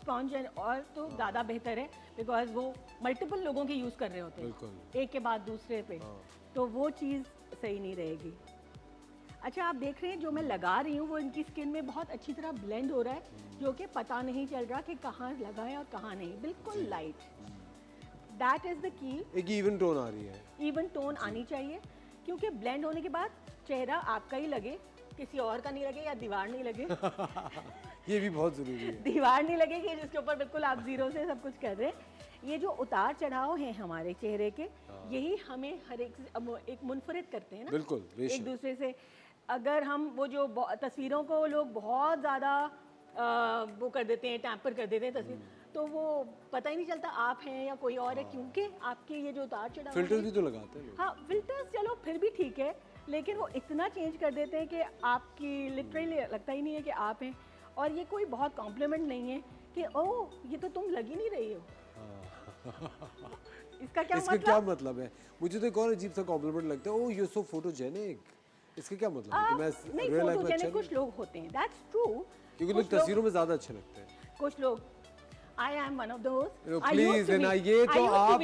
स्पंज और तो ज़्यादा बेहतर है, बिकॉज वो मल्टीपल लोगों के यूज़ कर रहे होते हैं, बिल्कुल। एक के बाद दूसरे पे, तो वो चीज़ सही नहीं रहेगी। अच्छा, आप देख रहे हैं जो मैं लगा रही हूँ वो इनकी स्किन में बहुत अच्छी तरह ब्लेंड हो रहा है, जो कि पता नहीं चल रहा कि कहाँ लगा है और कहाँ नहीं, बिल्कुल light. That is the key. एक इवन टोन आ रही है, इवन टोन आनी चाहिए, क्योंकि ब्लेंड होने के बाद चेहरा आपका ही लगे, किसी और का नहीं लगे या दीवार नहीं लगे ये भी बहुत ज़रूरी है। दीवार नहीं लगे कि जिसके ऊपर बिल्कुल आप जीरो से सब कुछ कर रहे हैं। ये जो उतार चढ़ाव हैं हमारे चेहरे के, यही हमें हर एक मुनफरिद करते हैं ना बिल्कुल, बेशक। एक दूसरे से। अगर हम वो जो तस्वीरों को लोग बहुत ज़्यादा वो कर देते हैं, टैम्पर कर देते हैं तस्वीर, तो वो पता ही नहीं चलता आप हैं या कोई और है, क्योंकि आपके ये जो उतार चढ़ाव फिल्टर हैं- भी तो लगाते हैं लोग। हाँ, फिल्टर्स चलो फिर भी ठीक है, लेकिन वो इतना चेंज कर देते हैं कि आपकी लिटरली लगता ही नहीं है कि आप हैं। और ये कोई बहुत कॉम्प्लीमेंट नहीं है कि ओह ये तो तुम लग ही नहीं रही हो। इसका क्या इसका मतलब? क्या मतलब है? मुझे तो एक और अजीब सा कॉम्प्लीमेंट लगता है, ओह यू सो फोटोजेनिक। इसका क्या मतलब है कि मैं नहीं, रियल लाइफ में अच्छा फोटोजेनिक कुछ लोग होते हैं, दैट्स ट्रू। क्योंकि लोग तस्वीरों में ज़्यादा अच्छे लगते हैं। कुछ लोग, I am one of those. Please ना, ये तो आप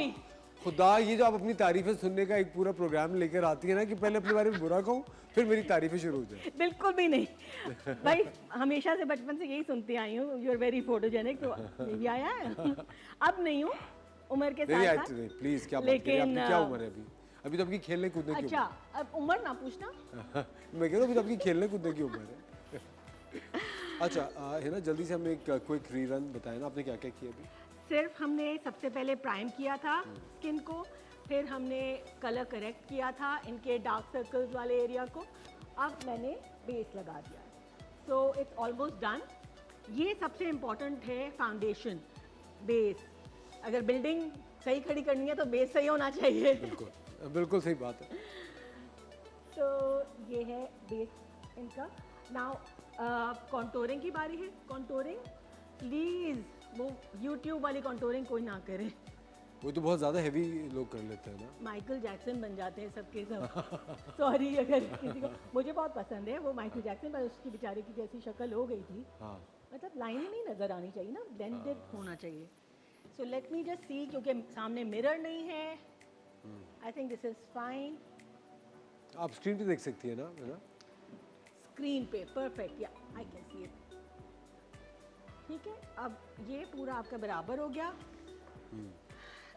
खुदा, ये जो आप अपनी तारीफें सुनने का एक पूरा प्रोग्राम लेकर आती है ना कि पहले अपने बारे में बुरा कहूँ फिर मेरी तारीफें शुरू हो जाए। बिल्कुल भी नहीं भाई, हमेशा से बचपन से यही सुनती आई हूँ, यू आर वेरी फोटोजेनिक, तो यही आया है अब नहीं हूँ उम्र के नहीं, साथ नहीं प्लीज, क्या बात कर रही हैं? लेकिन आपकी क्या उम्र है अभी? अभी तो आपकी खेलने कूदने की अच्छा, अब उम्र ना पूछना। मैं कह रहा हूँ अभी तो आपकी खेलने कूदने की उम्र है। अच्छा है ना, जल्दी से हमें एक क्विक रीरन बताएं ना, आपने क्या क्या किया अभी? सिर्फ हमने सबसे पहले प्राइम किया था स्किन को, फिर हमने कलर करेक्ट किया था इनके डार्क सर्कल्स वाले एरिया को, अब मैंने बेस लगा दिया। So it's almost done. ये सबसे इम्पॉर्टेंट है, फाउंडेशन, बेस। अगर बिल्डिंग सही खड़ी करनी है तो बेस सही होना चाहिए। बिल्कुल बिल्कुल सही बात है। तो ये है बेस इनका। नाउ कॉन्टोरिंग की बारी है। कॉन्टोरिंग प्लीज़ वो यूट्यूब वाली कॉन्टोरिंग कोई ना करे, वो तो बहुत ज़्यादा हैवी लोग कर लेते हैं ना। माइकल जैक्सन बन जाते हैं सबके सब। सॉरी अगर किसी को, मुझे बहुत पसंद है वो माइकल जैक्सन, पर उसकी बेचारे की जैसी शक्ल हो गई थी। हाँ, मतलब लाइन नहीं नज़र आनी चाहिए ना, ब्लेंडेड होना चाहिए। So let me just see, क्योंकि सामने मिरर नहीं है। I think this is fine. आप स्क्रीन पे देख सकती है ना, है ना? स्क्रीन पे परफेक्ट, या आई कैन सी इट। ठीक है, अब ये पूरा आपका बराबर हो गया।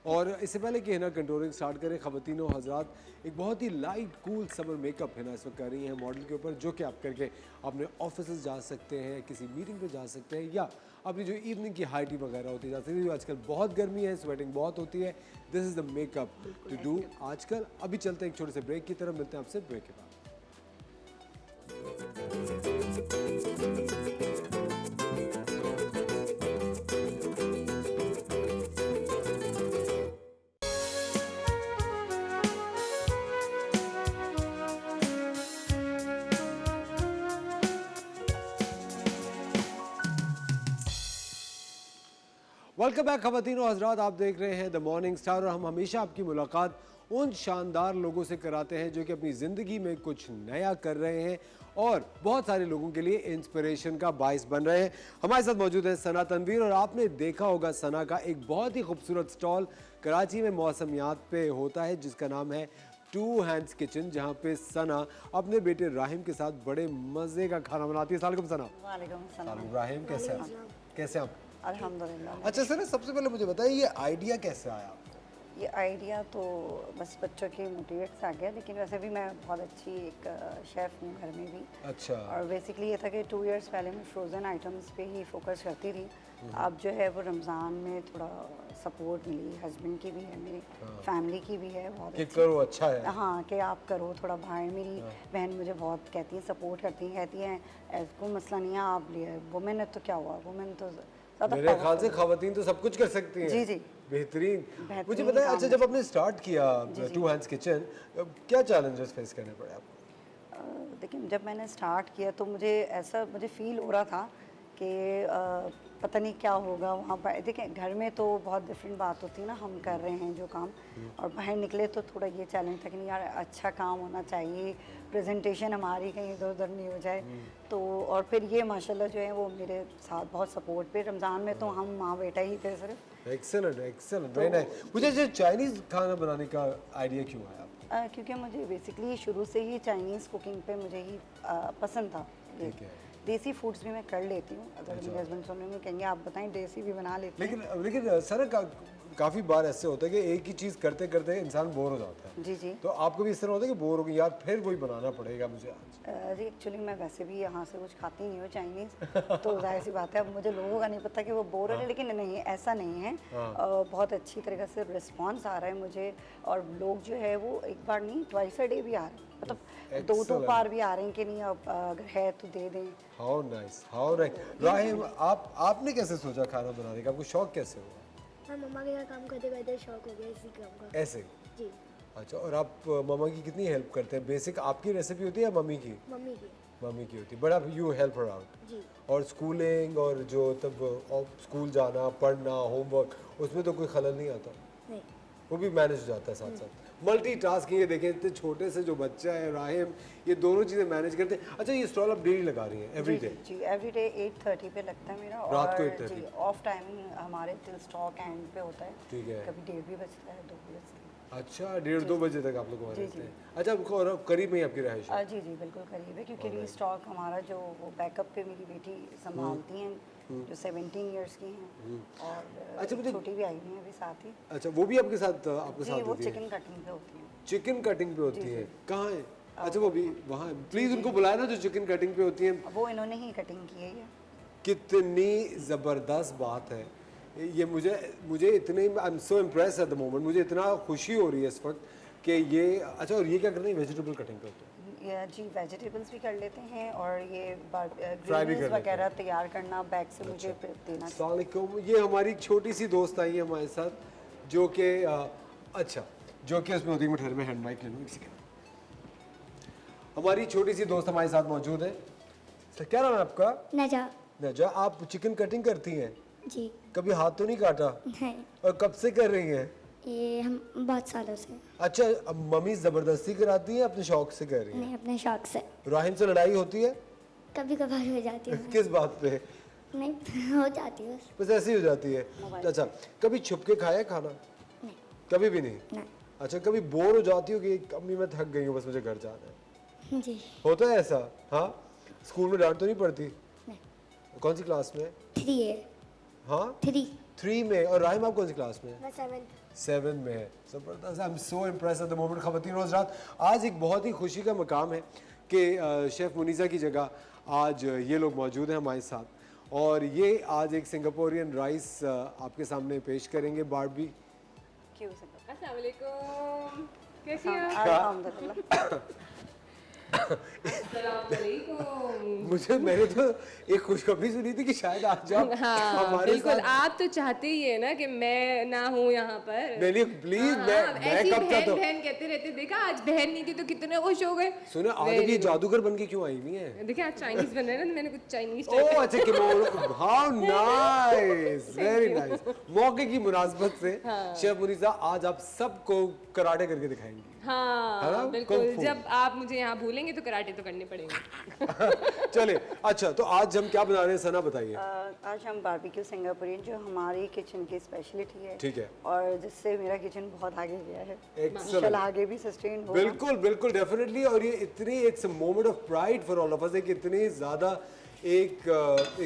और इससे पहले कि है ना कंटूरिंग स्टार्ट करें, ख़वातीनो हजरात, एक बहुत ही लाइट कूल समर मेकअप है ना इस वक्त कर रही हैं मॉडल के ऊपर, जो कि आप करके अपने ऑफिस जा सकते हैं, किसी मीटिंग पे जा सकते हैं, या अपनी जो इवनिंग की हाई टी वगैरह होती है जा सकती है। आजकल बहुत गर्मी है, स्वेटिंग बहुत होती है। This is the makeup to do आजकल। अभी चलते हैं एक छोटे से ब्रेक की तरफ, मिलते हैं आपसे ब्रेक के बाद। वेलकम बैक ख़वातीन और हज़रात, आप देख रहे हैं द मॉर्निंग स्टार, और हम हमेशा आपकी मुलाकात उन शानदार लोगों से कराते हैं जो कि अपनी ज़िंदगी में कुछ नया कर रहे हैं और बहुत सारे लोगों के लिए इंस्पिरेशन का बाइस बन रहे हैं। हमारे साथ मौजूद है सना तनवीर, और आपने देखा होगा सना का एक बहुत ही खूबसूरत स्टॉल कराची में मौसमियात पे होता है जिसका नाम है टू हैंड्स किचन, जहाँ पे सना अपने बेटे राहिम के साथ बड़े मज़े का खाना बनाती है। सलाम सना। वालेकुम सलाम। राहिम कैसे हैं? कैसे आप? अल्हम्दुलिल्लाह। अच्छा सर, सबसे पहले मुझे बताइए ये आइडिया कैसे आया आपको? ये आइडिया तो बस बच्चों के मोटिवेट से आ गया, लेकिन वैसे भी मैं बहुत अच्छी एक शेफ़ हूँ घर में भी। अच्छा। और बेसिकली ये था कि 2 इयर्स पहले मैं फ्रोज़न आइटम्स पे ही फोकस करती थी। अब जो है वो रमज़ान में थोड़ा सपोर्ट मिली, हस्बैंड की भी है, मेरी फैमिली की भी है बहुत कि करो, अच्छा है। हाँ, कि आप करो थोड़ा बाहर। मेरी बहन मुझे बहुत कहती है, सपोर्ट करती हैं, कहती हैं ऐसा कोई मसला नहीं है, आप लिए वुमेन है तो क्या हुआ, वुमेन तो मेरे ख्याल से ख़वातीन तो सब कुछ कर सकती हैं। जी जी, बेहतरीन। मुझे बेहतरीन बताएं, काम अच्छा है। जब आपने स्टार्ट किया टू हैंड्स किचन, क्या चैलेंजेस फेस करने पड़े आपको? लेकिन जब मैंने स्टार्ट किया तो मुझे फ़ील हो रहा था कि पता नहीं क्या होगा वहाँ पर। देखिए घर में तो बहुत डिफरेंट बात होती है ना, हम कर रहे हैं जो काम, और बाहर निकले तो थोड़ा ये चैलेंज था कि नहीं यार अच्छा काम होना चाहिए, प्रेजेंटेशन हमारी कहीं इधर उधर नहीं हो जाए। तो और फिर ये माशाल्लाह जो है वो मेरे साथ बहुत सपोर्ट पे, रमज़ान में तो हम माँ बेटा ही थे सिर्फ। Excellent excellent, very nice. मुझे जो चाइनीज़ खाना बनाने का आइडिया क्यों आया आपको? क्योंकि मुझे बेसिकली शुरू से ही चाइनीज़ कुकिंग पे मुझे ही पसंद था। ठीक है। देसी फूड्स भी मैं कर लेती हूँ, अगर मेरे हस्बैंड सुनेंगे कहेंगे आप बताएं, देसी भी बना लेते हैं। लेकिन सर काफ़ी बार ऐसे होता है कि एक ही चीज़ करते करते इंसान बोर हो जाता है। जी जी। तो आपको भी इस तरह होता है कि बोर हो गई यार, फिर वही बनाना पड़ेगा मुझे आज? जी एक्चुअली मैं वैसे भी यहाँ से कुछ खाती नहीं हूँ चाइनीज़, तो जाहिर सी बात है अब मुझे लोगों का नहीं पता कि वो बोर हो रहे हैं, लेकिन नहीं ऐसा नहीं है। बहुत अच्छी तरीके से रिस्पॉन्स आ रहा है मुझे, और लोग जो है वो एक बार नहीं ट्वाइस अ डे भी आ रहे हैं, मतलब 2-2 बार भी आ रहे हैं कि नहीं अब अगर है तो दे दें। How nice, how nice. Rahim, आपने कैसे सोचा खाना बनाने का, आपको शौक कैसे हुआ? हाँ, मम्मा के साथ काम करते करते शौक हो गया इसी काम का। ऐसे? जी। अच्छा, और आप मम्मा की कितनी हेल्प करते हैं? बेसिक आपकी रेसिपी होती है या मम्मी की? मम्मी की। मम्मी की होती है, बट आप यू हेल्प हर आउट। जी। और स्कूलिंग और जो तब स्कूल जाना, पढ़ना, होमवर्क, उसमें तो कोई खलल नहीं आता? नहीं। वो भी मैनेज हो जाता है साथ साथ। मल्टीटास्किंग, ये देखें इतने छोटे से जो बच्चा है राहिम, ये दोनों चीज़ें मैनेज करते हैं। अच्छा, ये स्टॉल आप डेली लगा रही हैं? Every day? जी एवरी डे 8:30 पे लगता है मेरा, रात को और 8:30? जी ऑफ टाइमिंग हमारे टिल स्टॉक एंड पे होता है। ठीक है। कभी 1:30 भी बजता है, 2 भी बजते हैं। अच्छा, 1:30-2 बजे तक आप लोग वहाँ जी, रहते जी। हैं? अच्छा, आपको और करीब में ही आपकी रहाइश है? जी जी बिल्कुल करीब है, क्योंकि रीस्टॉक हमारा जो वो बैकअप पे मेरी बेटी संभालती हैं, जो 17 इयर्स की हैं, और अच्छा, मुझे छोटी भी आई हुई है अभी साथ ही। अच्छा, वो भी आपके साथ आपके जी साथ वो होती है? चिकन कटिंग पे होती है। चिकन कटिंग पे होती जी, है? जी। कहाँ है? अच्छा, वो भी वहाँ है। प्लीज उनको बुलाए ना जो चिकन कटिंग पे होती हैं। वो इन्होंने ही कटिंग की है ये। कितनी ज़बरदस्त बात है ये। मुझे इतने I am so impress at the moment, मुझे इतना खुशी हो रही है इस वक्त कि ये। अच्छा, और ये क्या करते हैं? वेजिटेबल कटिंग करते हैं? जी वेजिटेबल्स भी कर लेते हैं, और ये Fry भी कर ग्रेवीज लेते वगैरह तैयार करना बैग से मुझे देना। अस्सलाम वालेकुम। ये हमारी एक छोटी सी दोस्त आई है हमारे साथ, जो कि अच्छा, जो कि उसमें होती है। मैं ठहर में हैंड माइक ले लूँ एक सेकेंड। हमारी छोटी सी दोस्त हमारे साथ मौजूद है। तो क्या नाम है आपका? नजा। नजा, आप चिकन कटिंग करती हैं? जी। कभी हाथ तो नहीं काटा? नहीं। और कब से कर रही हैं? ये हम बहुत सालों से। अच्छा, अब मम्मी ज़बरदस्ती कराती है, अपने शौक से कर रही है? नहीं, अपने शौक से। राहिम से लड़ाई होती है? कभी कभार हो जाती है। किस बात पे? नहीं, हो जाती है बस। बस ऐसे ही हो जाती है। अच्छा, कभी छुप के खाया खाना? नहीं। कभी भी नहीं? नहीं। अच्छा, कभी बोर हो जाती हो कि अम्मी मैं थक गई हूँ, बस मुझे घर जाना है? जी। होता है ऐसा? हाँ। स्कूल में डांट तो नहीं पड़ती? नहीं। कौन सी क्लास में? 3 है। हाँ, 3 में। और राहिम आप कौन सी क्लास में? मैं 7th। 7 में है। ज़बरदस्त, I am so impress at the moment. ख़वातीन और हज़रात, आज एक बहुत ही खुशी का मकाम है कि शेफ़ मुनीसा की जगह आज ये लोग मौजूद हैं हमारे साथ, और ये आज एक सिंगापुरियन राइस आपके सामने पेश करेंगे। बारबी अस्सलाम वालेकुम, कैसी हो? अल्हम्दुलिल्लाह। मैंने तो एक खुशखबरी सुनी थी कि शायद आज आप हमारे बिल्कुल। साथ। आप तो चाहते ही है ना कि मैं ना हूँ यहाँ पर। नहीं प्लीज, मैं ऐसी कब था तो बहन कहते रहते, देखा आज बहन नहीं थी तो कितने खुश हो गए। सुने, आज ये जादूगर बन के क्यों आई हुई है? देखिए आज चाइनीज बन रहे हैं ना, मैंने कुछ चाइनीज। ओह अच्छा, kimono, how nice, very nice. मौके की मुनासबत से शेफ मुनीसा आज आप सबको कराटे करके दिखाएंगी। हाँ बिल्कुल, जब आप मुझे यहाँ भूलेंगे तो कराटे तो करने पड़ेंगे। चले, अच्छा तो आज हम क्या बना रहे हैं, सना बताइए। आज हम बारबेक्यू सिंगापुरियन, जो हमारी किचन की स्पेशलिटी है। ठीक है। और जिससे मेरा किचन बहुत आगे गया है। Excellent. इंशाल्लाह आगे भी सस्टेन होगा। बिल्कुल बिल्कुल, डेफिनेटली। और ये इतनी, it's a moment of pride for all of us, एक इतनी ज़्यादा एक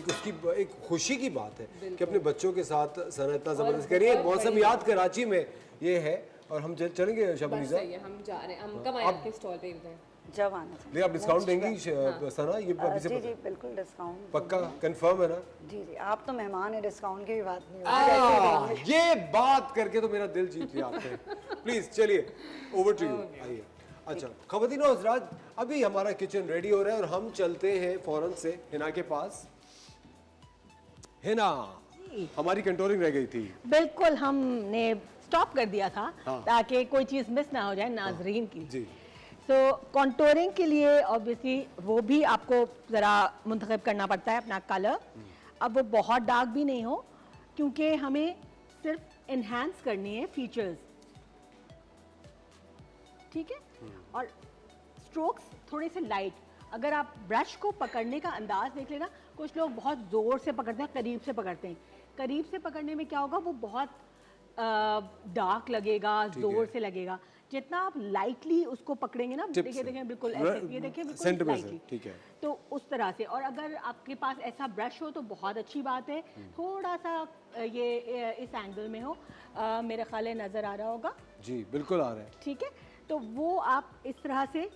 उसकी एक खुशी की बात है कि अपने बच्चों के साथ सना इतना ज़बरदस्त करिए। मौसम याद कराची में ये है, और हम चलेंगे शबनीज़ा। हम जा रहे हैं, हम कब आए आपके स्टॉल पे? जब आना चाहिए। नहीं, आप डिस्काउंट देंगी सना? ये अभी से जी जी बिल्कुल डिस्काउंट पक्का कंफर्म है ना? जी जी, आप तो मेहमान है, डिस्काउंट की भी बात नहीं होगी। ये बात करके तो मेरा दिल जीत लिया आपने। प्लीज चलिए, ओवर टू यू। आइए। अच्छा ख़वातीन और हज़रात, अभी हमारा किचन रेडी हो रहा है और हम चलते हैं फौरन से हिना के पास। हिना, हमारी कंट्रोलिंग रह गई थी। बिल्कुल, हमने स्टॉप कर दिया था ताकि कोई चीज़ मिस ना हो जाए नाजरीन की। जी। तो कॉन्टोरिंग के लिए ऑब्वियसली वो भी आपको ज़रा मुंतखब करना पड़ता है अपना कलर। अब वो बहुत डार्क भी नहीं हो, क्योंकि हमें सिर्फ इन्हांस करनी है फीचर्स, ठीक है। और स्ट्रोक्स थोड़े से लाइट। अगर आप ब्रश को पकड़ने का अंदाज देख लेना, कुछ लोग बहुत ज़ोर से पकड़ते हैं, करीब से पकड़ते हैं। करीब से पकड़ने में क्या होगा, वो बहुत डार्क लगेगा, ज़ोर से लगेगा। जितना आप लाइटली उसको पकड़ेंगे ना, Tip देखिए से। देखिए बिल्कुल ऐसे, ये देखिए बिल्कुल सेंटर में से, lightly। ठीक है। तो उस तरह से, और अगर आपके पास ऐसा ब्रश हो तो बहुत अच्छी बात है, थोड़ा सा ये इस एंगल में हो, मेरे ख्याल है नज़र आ रहा होगा, जी बिल्कुल आ रहा है। ठीक है। तो वो आप इस तरह से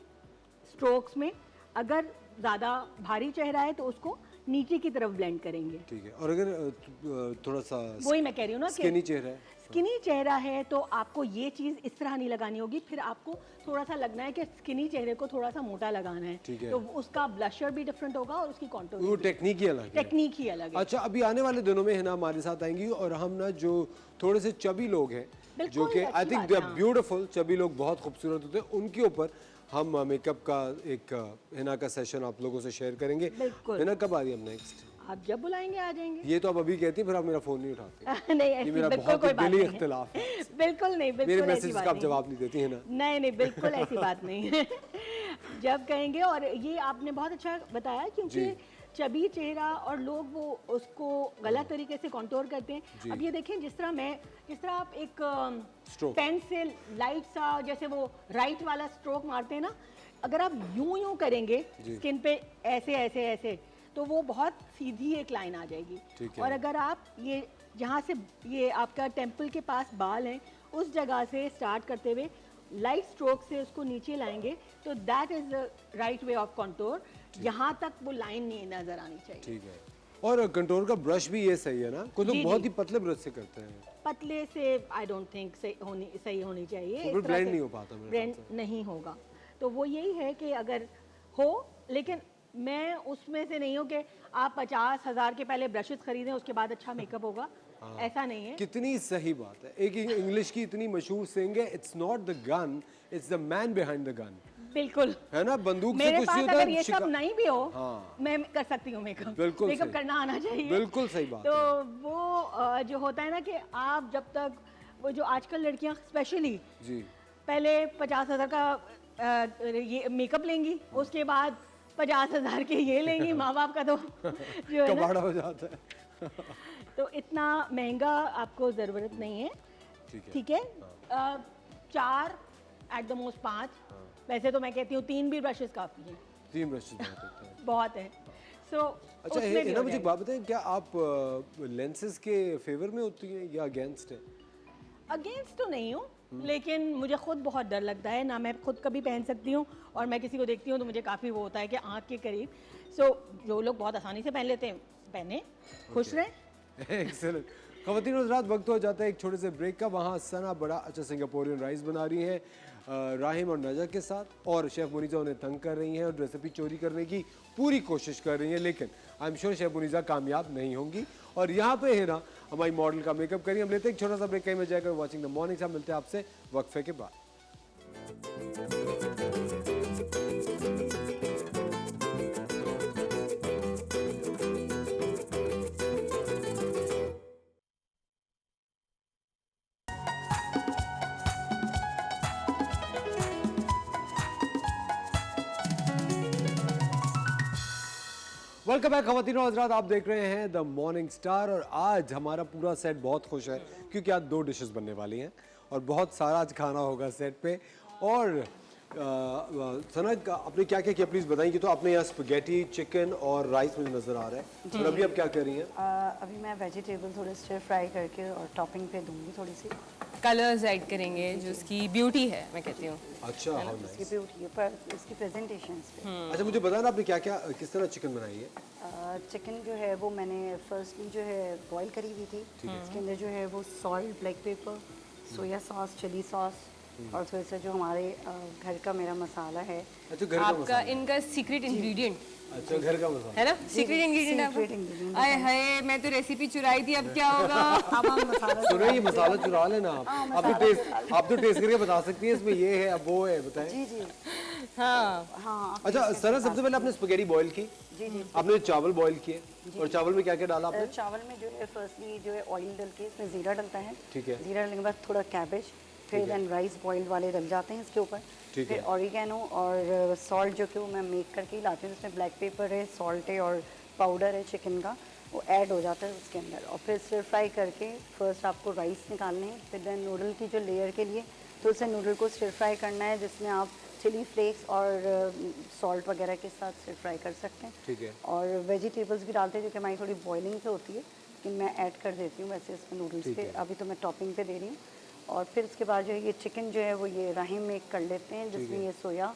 स्ट्रोक्स में, अगर ज़्यादा भारी चेहरा है तो उसको नीचे की तरफ ब्लेंड करेंगे, ठीक है। और अगर थोड़ा सा वही मैं कह रही हूँ ना कि स्किनी चेहरा है, स्किनी चेहरा है तो आपको ये चीज़ इस तरह नहीं लगानी होगी, फिर आपको थोड़ा सा लगना है कि स्किनी चेहरे को थोड़ा सा मोटा लगाना है, ठीक है। तो उसका ब्लशर भी डिफरेंट होगा और उसकी कॉन्टूर वो टेक्निक ही अलग है। टेक्निक ही अलग है। अच्छा, अभी आने वाले दिनों में है ना हमारे साथ आएंगी, और हम ना जो थोड़े से चबी लोग हैं, जो कि I think they are beautiful, chubby लोग बहुत खूबसूरत होते हैं, उनके ऊपर हम मेकअप का एक हिना का सेशन आप लोगों से शेयर करेंगे। बिल्कुल। हिना कब आ रही है हम नेक्स्ट? आप जब बुलाएंगे आ जाएंगे। ये तो आप अभी कहती हैं, फिर आप मेरा फोन नहीं उठाते। नहीं, ये ऐसी मेरा बिल्कुल बहुत कोई ही बात दिली नहीं है। इख्तिलाफ है। बिल्कुल नहीं, बिल्कुल मेरे ऐसी मैसेज बात का आप नहीं। जवाब नहीं देती है ना? नहीं नहीं, बिल्कुल ऐसी बात नहीं है। जब कहेंगे, और ये आपने बहुत अच्छा बताया, क्योंकि चबी चेहरा और लोग वो उसको गलत तरीके से कंट्रोल करते हैं। अब ये देखें, जिस तरह आप एक पेन से लाइट सा, जैसे वो राइट वाला स्ट्रोक मारते हैं ना, अगर आप यूं करेंगे स्किन पे ऐसे ऐसे ऐसे, तो वो बहुत सीधी एक लाइन आ जाएगी। और अगर आप ये जहाँ से ये आपका टेम्पल के पास बाल हैं, उस जगह से स्टार्ट करते हुए लाइट स्ट्रोक से उसको नीचे लाएंगे, तो that is the right way of contour. यहाँ तक वो लाइन नहीं नजर आनी चाहिए। ठीक है। और कंटूर का ब्रश भी ये सही है ना? कुछ लोग बहुत ही पतले ब्रश से करते हैं। पतले से आई डोंट थिंक सही होनी चाहिए, ब्लेंड नहीं हो पाता, ब्लेंड नहीं होगा। तो वो यही है कि अगर हो, लेकिन मैं उसमें से नहीं हूँ कि आप 50,000 के पहले ब्रशेस खरीदें उसके बाद अच्छा मेकअप होगा, ऐसा नहीं है। कितनी सही बात है। एक इंग्लिश की इतनी मशहूर सेइंग है, it's not the gun, it's the man behind the gun. बिल्कुल है ना? बंदूक से मेरे कुछ पास नहीं अगर होता। ये सब नहीं भी हो, हाँ। मैं कर सकती हूँ मेकअप। बिल्कुल मेकअप सही। करना आना चाहिए। बिल्कुल सही बात तो वो जो होता है ना कि आप जब तक, वो जो आजकल लड़कियां स्पेशली जी पहले 50,000 का ये मेकअप लेंगी, उसके बाद 50,000 के ये लेंगी, माँ बाप का तो जो है कबाड़ा ना, हो जाता है। तो इतना महंगा आपको ज़रूरत नहीं है। ठीक है। 4 एट द मोस्ट 5, वैसे तो मैं कहती हूँ 3 भी ब्रशेस काफ़ी हैं। 3 ब्रशेस बहुत होते हैं। बहुत है। सो अच्छा है ना, मुझे एक बात बताएं, क्या आप लेंसेज के फेवर में होती हैं या अगेंस्ट है? अगेंस्ट तो नहीं हूँ, लेकिन मुझे खुद बहुत डर लगता है ना, मैं खुद कभी पहन सकती हूँ, और मैं किसी को देखती हूँ तो मुझे काफ़ी वो होता है कि आँख के करीब। सो जो लोग बहुत आसानी से पहन लेते हैं, पहने, खुश रहें। एक्सेलेंट। ख़वातीन और हज़रात, वक्त हो जाता है एक छोटे से ब्रेक का। वहाँ सना बड़ा अच्छा सिंगापोरियन राइस बना रही हैं राहिम और नजा के साथ, और शेफ़ मुनीज़ा उन्हें तंग कर रही हैं और रेसिपी चोरी करने की पूरी कोशिश कर रही हैं, लेकिन I am sure chef Muniza कामयाब नहीं होंगी। और यहाँ पे है ना हमारी मॉडल का मेकअप करिए। हम लेते हैं एक छोटा सा ब्रेक, कहीं में जाकर वॉचिंग द मॉर्निंग साहब। मिलते हैं आपसे वक्फे के बाद। वेलकम बैक ख़वातीन और हज़रात, आप देख रहे हैं द मॉर्निंग स्टार। और आज हमारा पूरा सेट बहुत खुश है क्योंकि आज 2 डिशेस बनने वाली हैं और बहुत सारा आज खाना होगा सेट पे। और सना, आपने क्या क्या किया प्लीज़ बताइए। तो आपने यहाँ स्पगेटी, चिकन और राइस मुझे नज़र आ रहा है, और अभी आप क्या कर रही हैं? अभी मैं वेजिटेबल थोड़े स्टर फ्राई करके और टॉपिंग पे दूंगी थोड़ी सी। कलर्स ऐड करेंगे जो उसकी ब्यूटी है, मैं कहती हूँ। अच्छा, हाँ, इसकी ब्यूटी है, पर इसकी प्रेजेंटेशन पे। अच्छा, मुझे बताना आपने क्या क्या किस तरह चिकन बनाई है? चिकन जो है वो मैंने फर्स्टली जो है बॉईल करी हुई थी। इसके अंदर जो है वो salt, black pepper, soya sauce, chilli sauce और थोड़ा सा जो हमारे घर का मेरा मसाला है। अच्छा, घर का आपका मसाला। इनका सीक्रेट इंग्रेडिएंट अच्छा, घर का मसाला है ना, सीक्रेट इंग्रेडिएंट आपका। आए हाय, मैं तो रेसिपी चुराई थी, अब क्या होगा? अब हम मसाला सुनो, ये मसाला चुरा लेना आप तो टेस्ट करके बता सकती हैं इसमें ये है अब वो है, बताएं। जी जी हाँ हाँ। अच्छा सर, सबसे पहले आपने स्पगेटी बॉईल की, जी जी। आपने चावल बॉईल किए, और चावल में क्या क्या डाला आपने? चावल में जो है फर्स्टली जो है ऑयल डल के इसमें ज़ीरा डलता है। ठीक है। ज़ीरा डलने के बाद थोड़ा कैबेज, फिर देन राइस बॉइल्ड वाले डल जाते हैं इसके ऊपर। ठीक है। फिर ऑरिगेनो और सॉल्ट जो कि वो मैं मेक करके ही लाती हूँ, जिसमें ब्लैक पेपर है, सॉल्ट है और पाउडर है चिकन का, वो ऐड हो जाता है उसके अंदर। और फिर स्टर फ्राई करके फर्स्ट आपको राइस निकालने हैं, फिर देन नूडल की जो लेयर के लिए तो उसे नूडल को स्टिर फ्राई करना है, जिसमें आप चिली फ्लेक्स और सॉल्ट वगैरह के साथ स्टिर फ्राई कर सकते हैं। ठीक है। और वेजिटेबल्स भी डालते हैं, जो कि हमारी थोड़ी बॉइलिंग पे होती है, लेकिन मैं ऐड कर देती हूँ वैसे इसमें नूडल्स ठीक पे। है। अभी तो मैं टॉपिंग पे दे रही हूँ। और फिर उसके बाद जो है ये चिकन जो है वो ये राहिम में कर लेते हैं, जिसमें ये सोया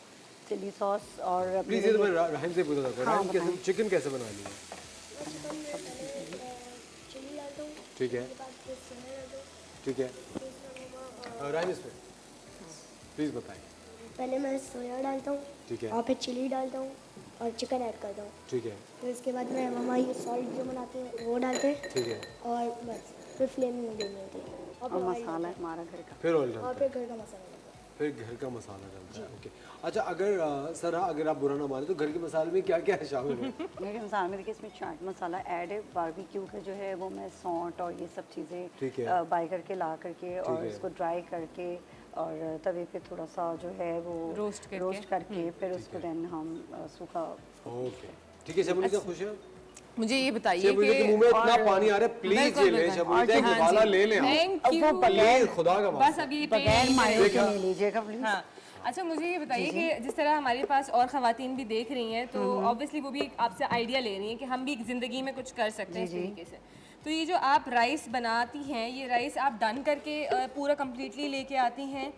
चिली सॉस और अपने प्लीज ये तो मैं राहिम से पूछा था, हाँ, राहिम कैसे बताएं। चिकन कैसे बना लिया? चिली डालता हूँ, ठीक है, उसके बाद फिर सोया डालता हूँ, ठीक है। फिर उसमें नमक राहिम इसमें प्लीज बताएं। पहले मैं सोया डालता हूँ ठीक है। और फिर चिली डालता हूँ और चिकन ऐड करता हूँ। ठीक है, फिर उसके बाद मैं मम्मा ये सॉल्ट जो बनाते हैं वो डालते हैं ठीक है। और बस फिर फ्लेम में देनी होती है और फिर ऑयल मसाला डालते हमारा घर का। फिर ऑयल हैं। डालते और हैं, फिर घर का मसाला डालते हैं। फिर घर का मसाला डालता है। ओके, अच्छा अगर सर अगर आप बुरा ना माने तो घर के मसाले में क्या क्या है शामिल है? मेरे मसाले में देखिए इसमें चाट मसाला ऐड है, बारबेक्यू का जो है वो मैं सौंठ और ये सब ठीक है। चीज़ें बाई करके ला करके और है। इसको ड्राई करके और तवे पे थोड़ा सा जो है वो रोस्ट करके फिर उसको देन हम सूखा। ओके, ठीक है। शबुनीसा खुश है? मुझे ये बताइए शबुनीसा के मुंह में इतना पानी आ रहा है, प्लीज ये ले शबुनीसा, एक वाला ले लें आप। Thank you. प्लीज खुदा का बस वास्ता। अब ये बगैर मायो के देखा। नहीं लीजिएगा प्लीज। हाँ, अच्छा मुझे ये बताइए कि जिस तरह हमारे पास और ख़वातीन भी देख रही हैं, तो ऑब्वियसली वो भी एक आपसे आइडिया ले रही हैं कि हम भी ज़िंदगी में कुछ कर सकते हैं इस तरीके से। तो ये जो आप राइस बनाती हैं, ये राइस आप डन करके पूरा कम्प्लीटली लेके आती हैं,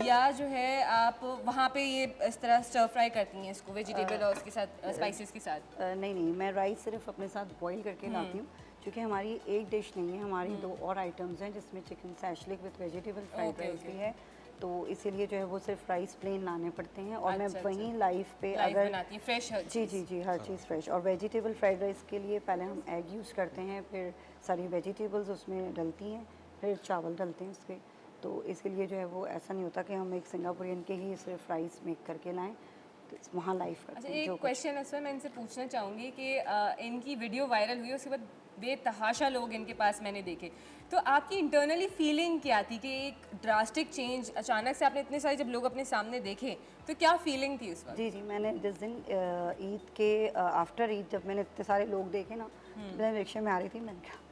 या जो है आप वहाँ पे ये इस तरह स्टर फ्राई करती हैं इसको वेजिटेबल और उसके साथ स्पाइसेस के साथ? नहीं, मैं राइस सिर्फ अपने साथ बॉईल करके लाती हूँ, क्योंकि हमारी एक डिश नहीं है, हमारी 2 और आइटम्स हैं, जिसमें chicken shashlik with vegetable fried rice भी है। तो इसीलिए जो है वो सिर्फ राइस प्लेन लाने पड़ते हैं और मैं वहीं लाइव पे अगर बनाती फ्रेश जी हर चीज़ फ्रेश। और वेजिटेबल फ्राइड राइस के लिए पहले हम एग यूज़ करते हैं, फिर सारी वेजिटेबल्स उसमें डलती हैं, फिर चावल डलते हैं उस पर। तो इसके लिए जो है वो ऐसा नहीं होता कि हम एक सिंगापुरियन के ही सिर्फ राइस मेक करके लाएं, तो वहाँ लाइव करते अच्छा, हैं। एक क्वेश्चन है सर, मैं इनसे पूछना चाहूँगी कि इनकी वीडियो वायरल हुई, उसके बाद बेतहाशा लोग इनके पास मैंने देखे, तो आपकी इंटरनली फीलिंग क्या थी कि एक ड्रास्टिक चेंज अचानक से आपने इतने सारे जब लोग अपने सामने देखे, तो क्या फीलिंग थी उस वक्त? जी मैंने जिस दिन ईद के आफ्टर ईद जब मैंने इतने सारे लोग देखे ना, मैं रिक्शे में आ रही थी, मैंने कहा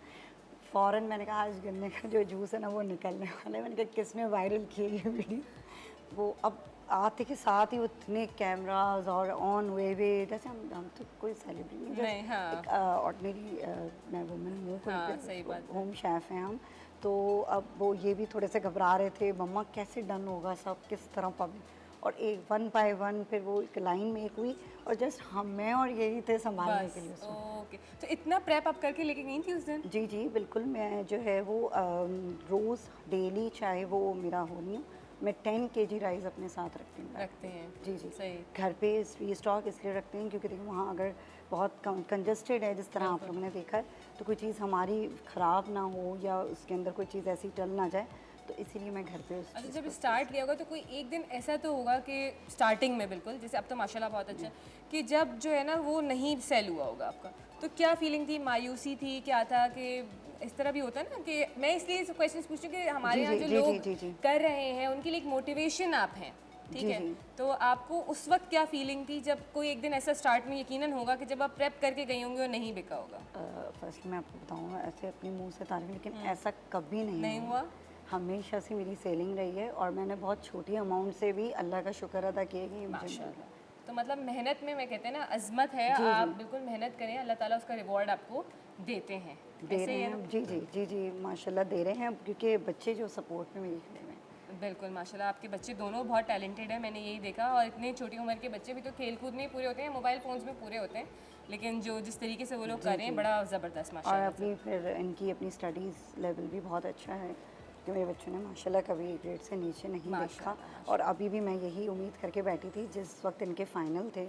फ़ौरन मैंने कहा आज गन्ने का जो जूस है ना वो निकलने वाला है। मैंने कहा किसने वायरल किया ये वीडियो? वो अब आते के साथ ही उतने कैमराज और ऑन वे जैसे हम तो कोई सेलिब्रिटी नहीं, एक ऑर्डिनरी मैं वुमेन हूँ, कोई होम शेफ़ हैं हम। तो अब वो ये भी थोड़े से घबरा रहे थे, मम्मा कैसे डन होगा सब, किस तरह पब्लिक, और एक 1 बाय 1 फिर वो एक लाइन में एक हुई और जस्ट मैं और यही थे संभालने के लिए उसमें। ओके, तो इतना प्रेप आप करके लेके गई थी उस दिन? जी बिल्कुल। मैं जो है वो रोज़ डेली चाहे वो मेरा हो नहीं हो, मैं 10 kg राइस अपने साथ रखते हैं। जी सही। घर पे स्टॉक इसलिए रखते हैं क्योंकि देखिए वहाँ अगर बहुत कंजस्टेड है जिस तरह आप लोगों ने देखा है, तो कोई चीज़ हमारी ख़राब ना हो या उसके अंदर कोई चीज़ ऐसी डल ना जाए, तो इसीलिए मैं घर पे अच्छा, जब स्टार्ट किया होगा तो कोई एक दिन ऐसा तो होगा कि स्टार्टिंग में बिल्कुल, जैसे अब तो माशाल्लाह बहुत अच्छा, कि जब जो है ना वो नहीं सेल हुआ होगा आपका, तो क्या फीलिंग थी? मायूसी थी? क्या था कि इस तरह भी होता है ना कि मैं इसलिए क्वेश्चन पूछ रही हूँ कि हमारे यहाँ जो लोग कर रहे हैं उनके लिए एक मोटिवेशन आप हैं, ठीक है? तो आपको उस वक्त क्या फीलिंग थी जब कोई एक दिन ऐसा स्टार्ट में यकीनन होगा कि जब आप प्रेप करके गई होंगी और नहीं बिका होगा? फर्स्ट मैं आपको बताऊँगा ऐसे अपने मुँह से तारीफ, लेकिन ऐसा कभी नहीं हुआ। हमेशा से मेरी सेलिंग रही है और मैंने बहुत छोटी अमाउंट से भी अल्लाह का शुक्र अदा किया कि मुझे। तो मतलब मेहनत में, मैं कहते हैं ना, अजमत है, आप बिल्कुल मेहनत करें, अल्लाह ताला उसका रिवॉर्ड आपको देते हैं, दे रहे हैं। जी माशाल्लाह दे रहे हैं, क्योंकि बच्चे जो सपोर्ट में मेरी खड़े हैं। बिल्कुल माशाल्लाह, आपके बच्चे दोनों बहुत टैलेंटेड हैं, मैंने यही देखा। और इतनी छोटी उम्र के बच्चे भी तो खेल कूद में पूरे होते हैं, मोबाइल फ़ोन्स में पूरे होते हैं, लेकिन जो जिस तरीके से वो लोग कर रहे हैं बड़ा ज़बरदस्त माशाल्लाह। और अपनी फिर इनकी अपनी स्टडीज़ लेवल भी बहुत अच्छा है कि मेरे बच्चों ने माशाल्लाह कभी ग्रेड से नीचे नहीं देखा। और अभी भी मैं यही उम्मीद करके बैठी थी जिस वक्त इनके फाइनल थे,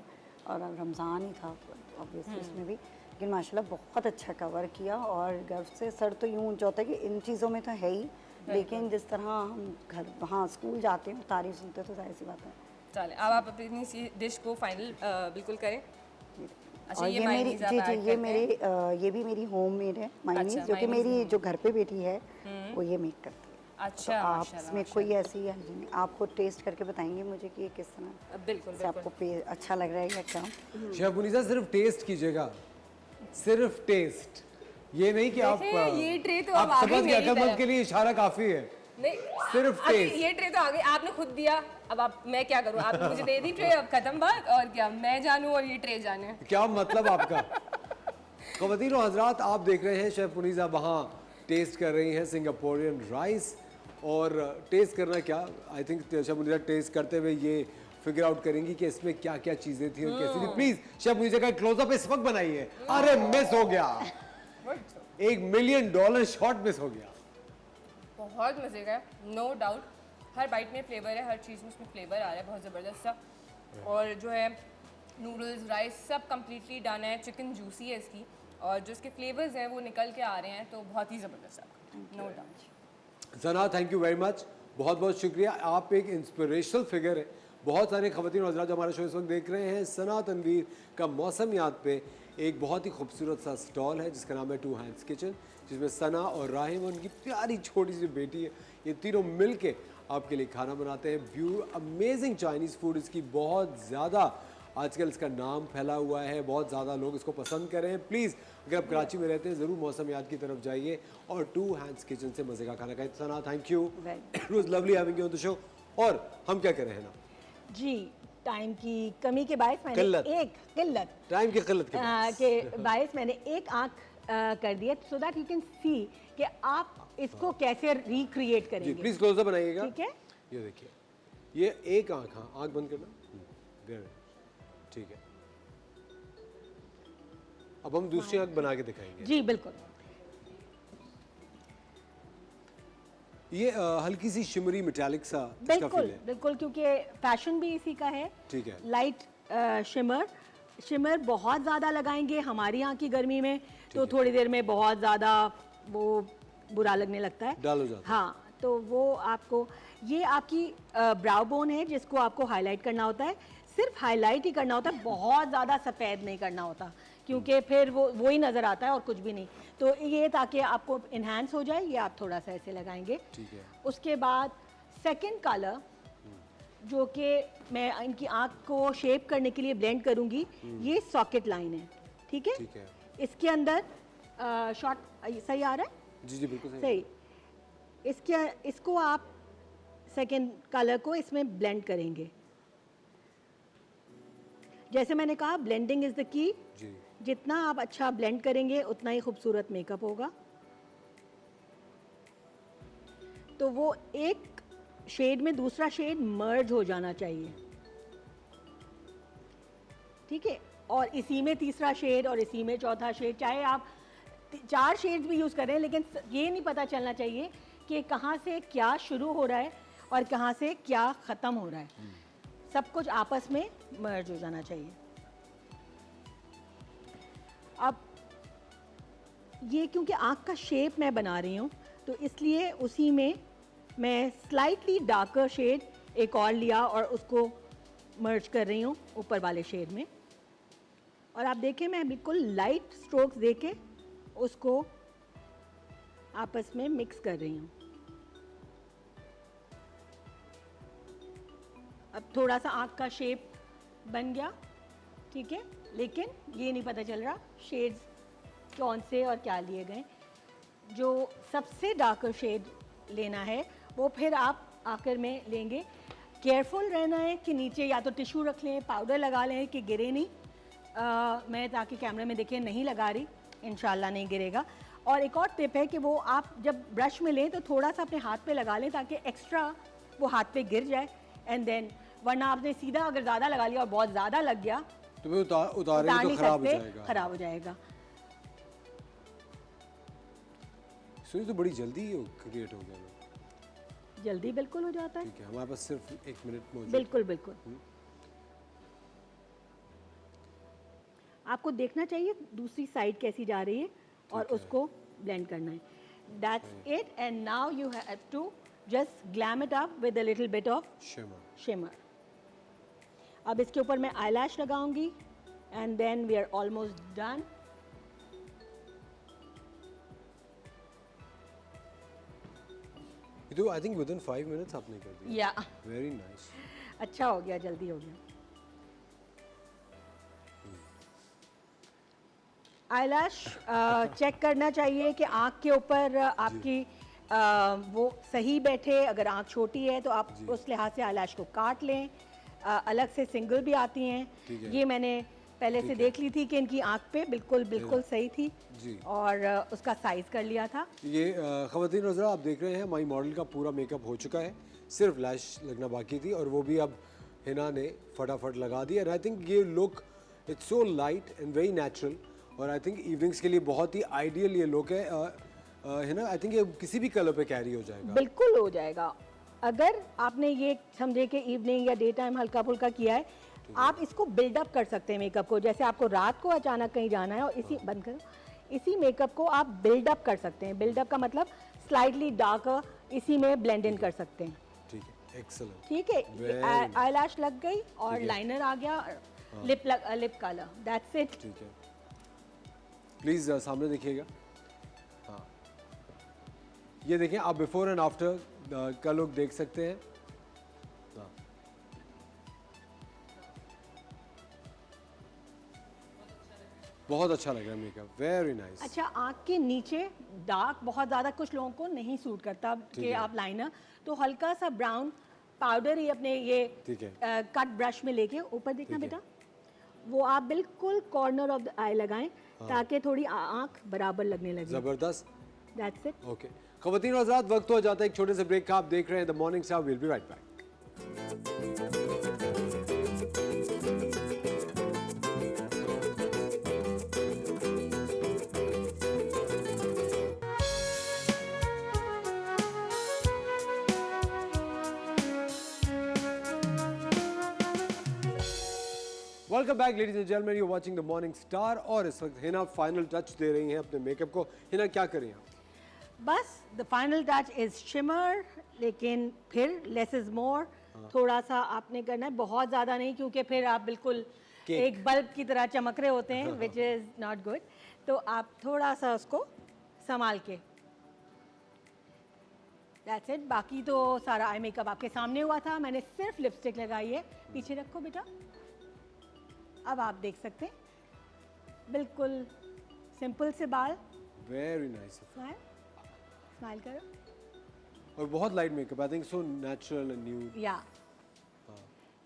और रमज़ान ही था ऑब्वियसली उसमें भी, लेकिन माशाल्लाह बहुत अच्छा कवर किया। और गर्व से सर तो यूँ ऊँचा होता है कि इन चीज़ों में तो है ही, लेकिन जिस तरह हम घर वहाँ स्कूल जाते हैं तारीफ सुनते तो जाहिर सी बात है। चलें, अब आप अपनी इस डिश को फाइनल बिल्कुल करें। अच्छा, ये मेरी ये मेरे ये भी मेरी होम मेड है मायनीज, जो कि मेरी जो घर पे बेटी है वो ये मेक करती है। अच्छा, तो आप इसमें कोई ऐसी है आप खुद टेस्ट करके बताएंगे मुझे कि ये किस तरह बिल्कुल आपको अच्छा लग रहा है या क्या? शेफ मुनीसा सिर्फ टेस्ट कीजिएगा, सिर्फ टेस्ट, ये नहीं कि आप ये ट्रे तो आप समझ गए, अकलमंद के लिए इशारा काफ़ी है। नहीं सिर्फ अभी टेस्ट। ये ट्रे तो आ गई, आपने खुद दिया, अब आप मैं क्या करूँ, आपने मुझे दे दी ट्रे, अब खत्म बात, और क्या मैं जानूँ और ये ट्रे जाने। क्या मतलब आपका? ख़वातीन और हज़रात, आप देख रहे हैं शेफ मुनीज़ा वहाँ टेस्ट कर रही हैं सिंगापोरियन राइस। और टेस्ट करना क्या, I think chef Muneeza test करते हुए ये फिगर आउट करेंगी कि इसमें क्या क्या चीज़ें थी और कैसी थी। प्लीज़ शेफ मुनीज़ा का क्लोजअप इस वक्त बनाइए। अरे मिस हो गया, $1 मिलियन शॉट मिस हो गया। बहुत मज़े का है, नो डाउट। हर बाइट में फ्लेवर है, हर चीज़ में उसमें फ्लेवर आ रहा है बहुत ज़बरदस्त सा। और जो है नूडल्स, राइस सब कम्प्लीटली डन है, चिकन जूसी है इसकी, और जो इसके फ्लेवर्स हैं वो निकल के आ रहे हैं, तो बहुत ही ज़बरदस्त है, no doubt. Sana, thank you very much, बहुत बहुत शुक्रिया। आप एक इंस्पिरेशनल फिगर है। बहुत सारे ख़वातीन और हज़रात जो हमारा शो इस वक्त देख रहे हैं, सना तनवीर का मौसमियात पे एक बहुत ही खूबसूरत सा स्टॉल है जिसका नाम है टू हैंड्स किचन, जिसमें सना और राहिम, उनकी प्यारी छोटी सी बेटी है, ये तीनों मिल के आपके लिए खाना बनाते हैं। अमेजिंग चाइनीज़ फूड, इसकी बहुत ज़्यादा आजकल इसका नाम फैला हुआ है, बहुत ज़्यादा लोग इसको पसंद कर रहे हैं। प्लीज़ अगर आप कराची में रहते हैं ज़रूर मौसमियात की तरफ जाइए और टू हैंड्स किचन से मज़े का खाना खाएं। Sana, thank you, it was lovely having you on the show. और हम क्या कर रहे हैं ना जी, टाइम की कमी के बायस मैंने किल्लत। एक किल्लत टाइम की किल्लत के बायस मैंने एक आंख कर दिया, so that you can see कि आप इसको कैसे रिक्रिएट जी, करेंगे। प्लीज़ क्लोजअप बनाइएगा। ठीक है, ये देखिए, ये एक आंख, हाँ आंख बंद करना, वेरी ठीक है। अब हम दूसरी आंख बना के दिखाएंगे। जी बिल्कुल। ये हल्की सी शिमरी मेटालिक सा इसका बिल्कुल फील है। बिल्कुल, क्योंकि फैशन भी इसी का है। ठीक है। लाइट शिमर बहुत ज़्यादा लगाएंगे हमारी यहाँ की गर्मी में तो थोड़ी देर में बहुत ज़्यादा वो बुरा लगने लगता है, डाल हो जाता है। हाँ, तो वो आपको, ये आपकी ब्राउ बोन है जिसको आपको हाईलाइट करना होता है, सिर्फ हाईलाइट ही करना होता है, बहुत ज़्यादा सफ़ेद नहीं करना होता, क्योंकि फिर वो ही नज़र आता है और कुछ भी नहीं। तो ये ताकि आपको इन्हांस हो जाए, ये आप थोड़ा सा ऐसे लगाएंगे। ठीक है। उसके बाद सेकंड कलर जो कि मैं इनकी आँख को शेप करने के लिए ब्लेंड करूँगी, ये सॉकेट लाइन है, ठीक है। ठीक है। इसके अंदर शॉर्ट सही आ रहा है? जी जी बिल्कुल सही। इसको आप सेकंड कलर को इसमें ब्लेंड करेंगे। जैसे मैंने कहा, ब्लेंडिंग इज़ द की। जी। जितना आप अच्छा ब्लेंड करेंगे उतना ही खूबसूरत मेकअप होगा। तो वो एक शेड में दूसरा शेड मर्ज हो जाना चाहिए, ठीक है। और इसी में तीसरा शेड और इसी में चौथा शेड, चाहे आप 4 शेड्स भी यूज़ करें, लेकिन ये नहीं पता चलना चाहिए कि कहाँ से क्या शुरू हो रहा है और कहाँ से क्या ख़त्म हो रहा है। सब कुछ आपस में मर्ज हो जाना चाहिए। अब ये क्योंकि आँख का शेप मैं बना रही हूँ, तो इसलिए उसी में मैं स्लाइटली डार्कर शेड एक और लिया और उसको मर्ज कर रही हूँ ऊपर वाले शेड में। और आप देखें, मैं बिल्कुल लाइट स्ट्रोक्स देके उसको आपस में मिक्स कर रही हूँ। अब थोड़ा सा आँख का शेप बन गया, ठीक है, लेकिन ये नहीं पता चल रहा शेड्स कौन से और क्या लिए गए। जो सबसे डार्कर शेड लेना है वो फिर आप आखिर में लेंगे। केयरफुल रहना है कि नीचे या तो टिश्यू रख लें, पाउडर लगा लें कि गिरे नहीं। मैं ताकि कैमरे में देखें नहीं लगा रही, इंशाल्लाह नहीं गिरेगा। और एक और टिप है कि वो आप जब ब्रश में लें तो थोड़ा सा अपने हाथ पे लगा लें ताकि एक्स्ट्रा वो हाथ पे गिर जाए, एंड देन, वरना आपने सीधा अगर ज़्यादा लगा लिया और बहुत ज़्यादा लग गया तो फिर उतारेंगे तो खराब हो जाएगा। खराब हो जाएगा। सुनिए, तो बड़ी जल्दी क्रिएट हो गया। जल्दी बिल्कुल हो जाता है। ठीक है, हमारे पास सिर्फ 1 मिनट मौजूद। बिल्कुल बिल्कुल। आपको देखना चाहिए दूसरी साइड कैसी जा रही है और उसको ब्लेंड करना है। That's it, and now you have to just glam it up with a little bit of shimmer. अब इसके ऊपर मैं आईलैश लगाऊंगी and then we are almost done. तो आई थिंक विदिन 5 मिनट्स आपने कर दिया। या वेरी नाइस। अच्छा हो गया, जल्दी हो गया। आईलैश चेक करना चाहिए कि आँख के ऊपर आपकी वो सही बैठे। अगर आँख छोटी है तो आप उस लिहाज से आईलैश को काट लें। अलग से सिंगल भी आती हैं, ये मैंने पहले से देख ली थी कि इनकी आँख पे बिल्कुल सही थी जी। और उसका साइज़ कर लिया था। ये ख़वातीन नज़रा आप देख रहे हैं हमारी मॉडल का पूरा मेकअप हो चुका है, सिर्फ लैश लगना बाकी थी और वो भी अब हिना ने फटाफट लगा दी। एंड आई थिंक ये look it's so light and very natural और आई थिंक इवनिंग्स के लिए बहुत ही आइडियल ये लुक है। हिना आई थिंक ये किसी भी कलर पे कैरी हो जाएगा। बिल्कुल हो जाएगा। अगर आपने ये समझे कि इवनिंग या डे टाइम हल्का फुल्का किया है, आप इसको बिल्डअप कर सकते हैं मेकअप को। जैसे आपको रात को अचानक कहीं जाना है और बंद करो, इसी मेकअप को आप बिल्डअप कर सकते हैं। बिल्डअप का मतलब स्लाइटली डार्कर इसी में ब्लेंड इन कर सकते हैं। ठीक है, एक्सीलेंट। ठीक है, आईलैश लग गई और लाइनर आ गया, लिप कलर, दैट्स इट। ठीक है, प्लीज़ सामने देखिएगा। हाँ, ये देखें आप बिफोर एंड आफ्टर का लुक देख सकते हैं। हाँ, बहुत अच्छा लग रहा है मेकअप, वेरी नाइस। अच्छा, आँख के नीचे डार्क बहुत ज़्यादा कुछ लोगों को नहीं सूट करता कि आप लाइनर, तो हल्का सा ब्राउन पाउडर ही अपने ये कट ब्रश में लेके ऊपर देखना बेटा, वो आप बिल्कुल कॉर्नर ऑफ द आई लगाएं ताकि थोड़ी आँख बराबर लगने लगे। जबरदस्त, दैट्स इट। ओके ख़वातीन और हज़रात, वक्त हो जाता है एक छोटे से ब्रेक का। आप देख रहे हैं the morning star, will be right back. Welcome back ladies and gentleman, you watching the morning star. और इस वक्त हिना फाइनल टच दे रही हैं अपने मेकअप को। हिना क्या करें आप? बस the final touch is shimmer, लेकिन फिर लेस इज मोर। थोड़ा सा आपने करना है, बहुत ज़्यादा नहीं, क्योंकि फिर आप बिल्कुल एक बल्ब की तरह चमक रहे होते हैं, विच इज़ नॉट गुड। तो आप थोड़ा सा उसको संभाल के, दैट्स इट। बाकी तो सारा आई मेकअप आपके सामने हुआ था, मैंने सिर्फ लिपस्टिक लगाई है। पीछे रखो बेटा, अब आप देख सकते हैं बिल्कुल सिंपल से बाल। वेरी नाइस, स्माइल, स्माइल करो। और बहुत light makeup, I think so natural and new. या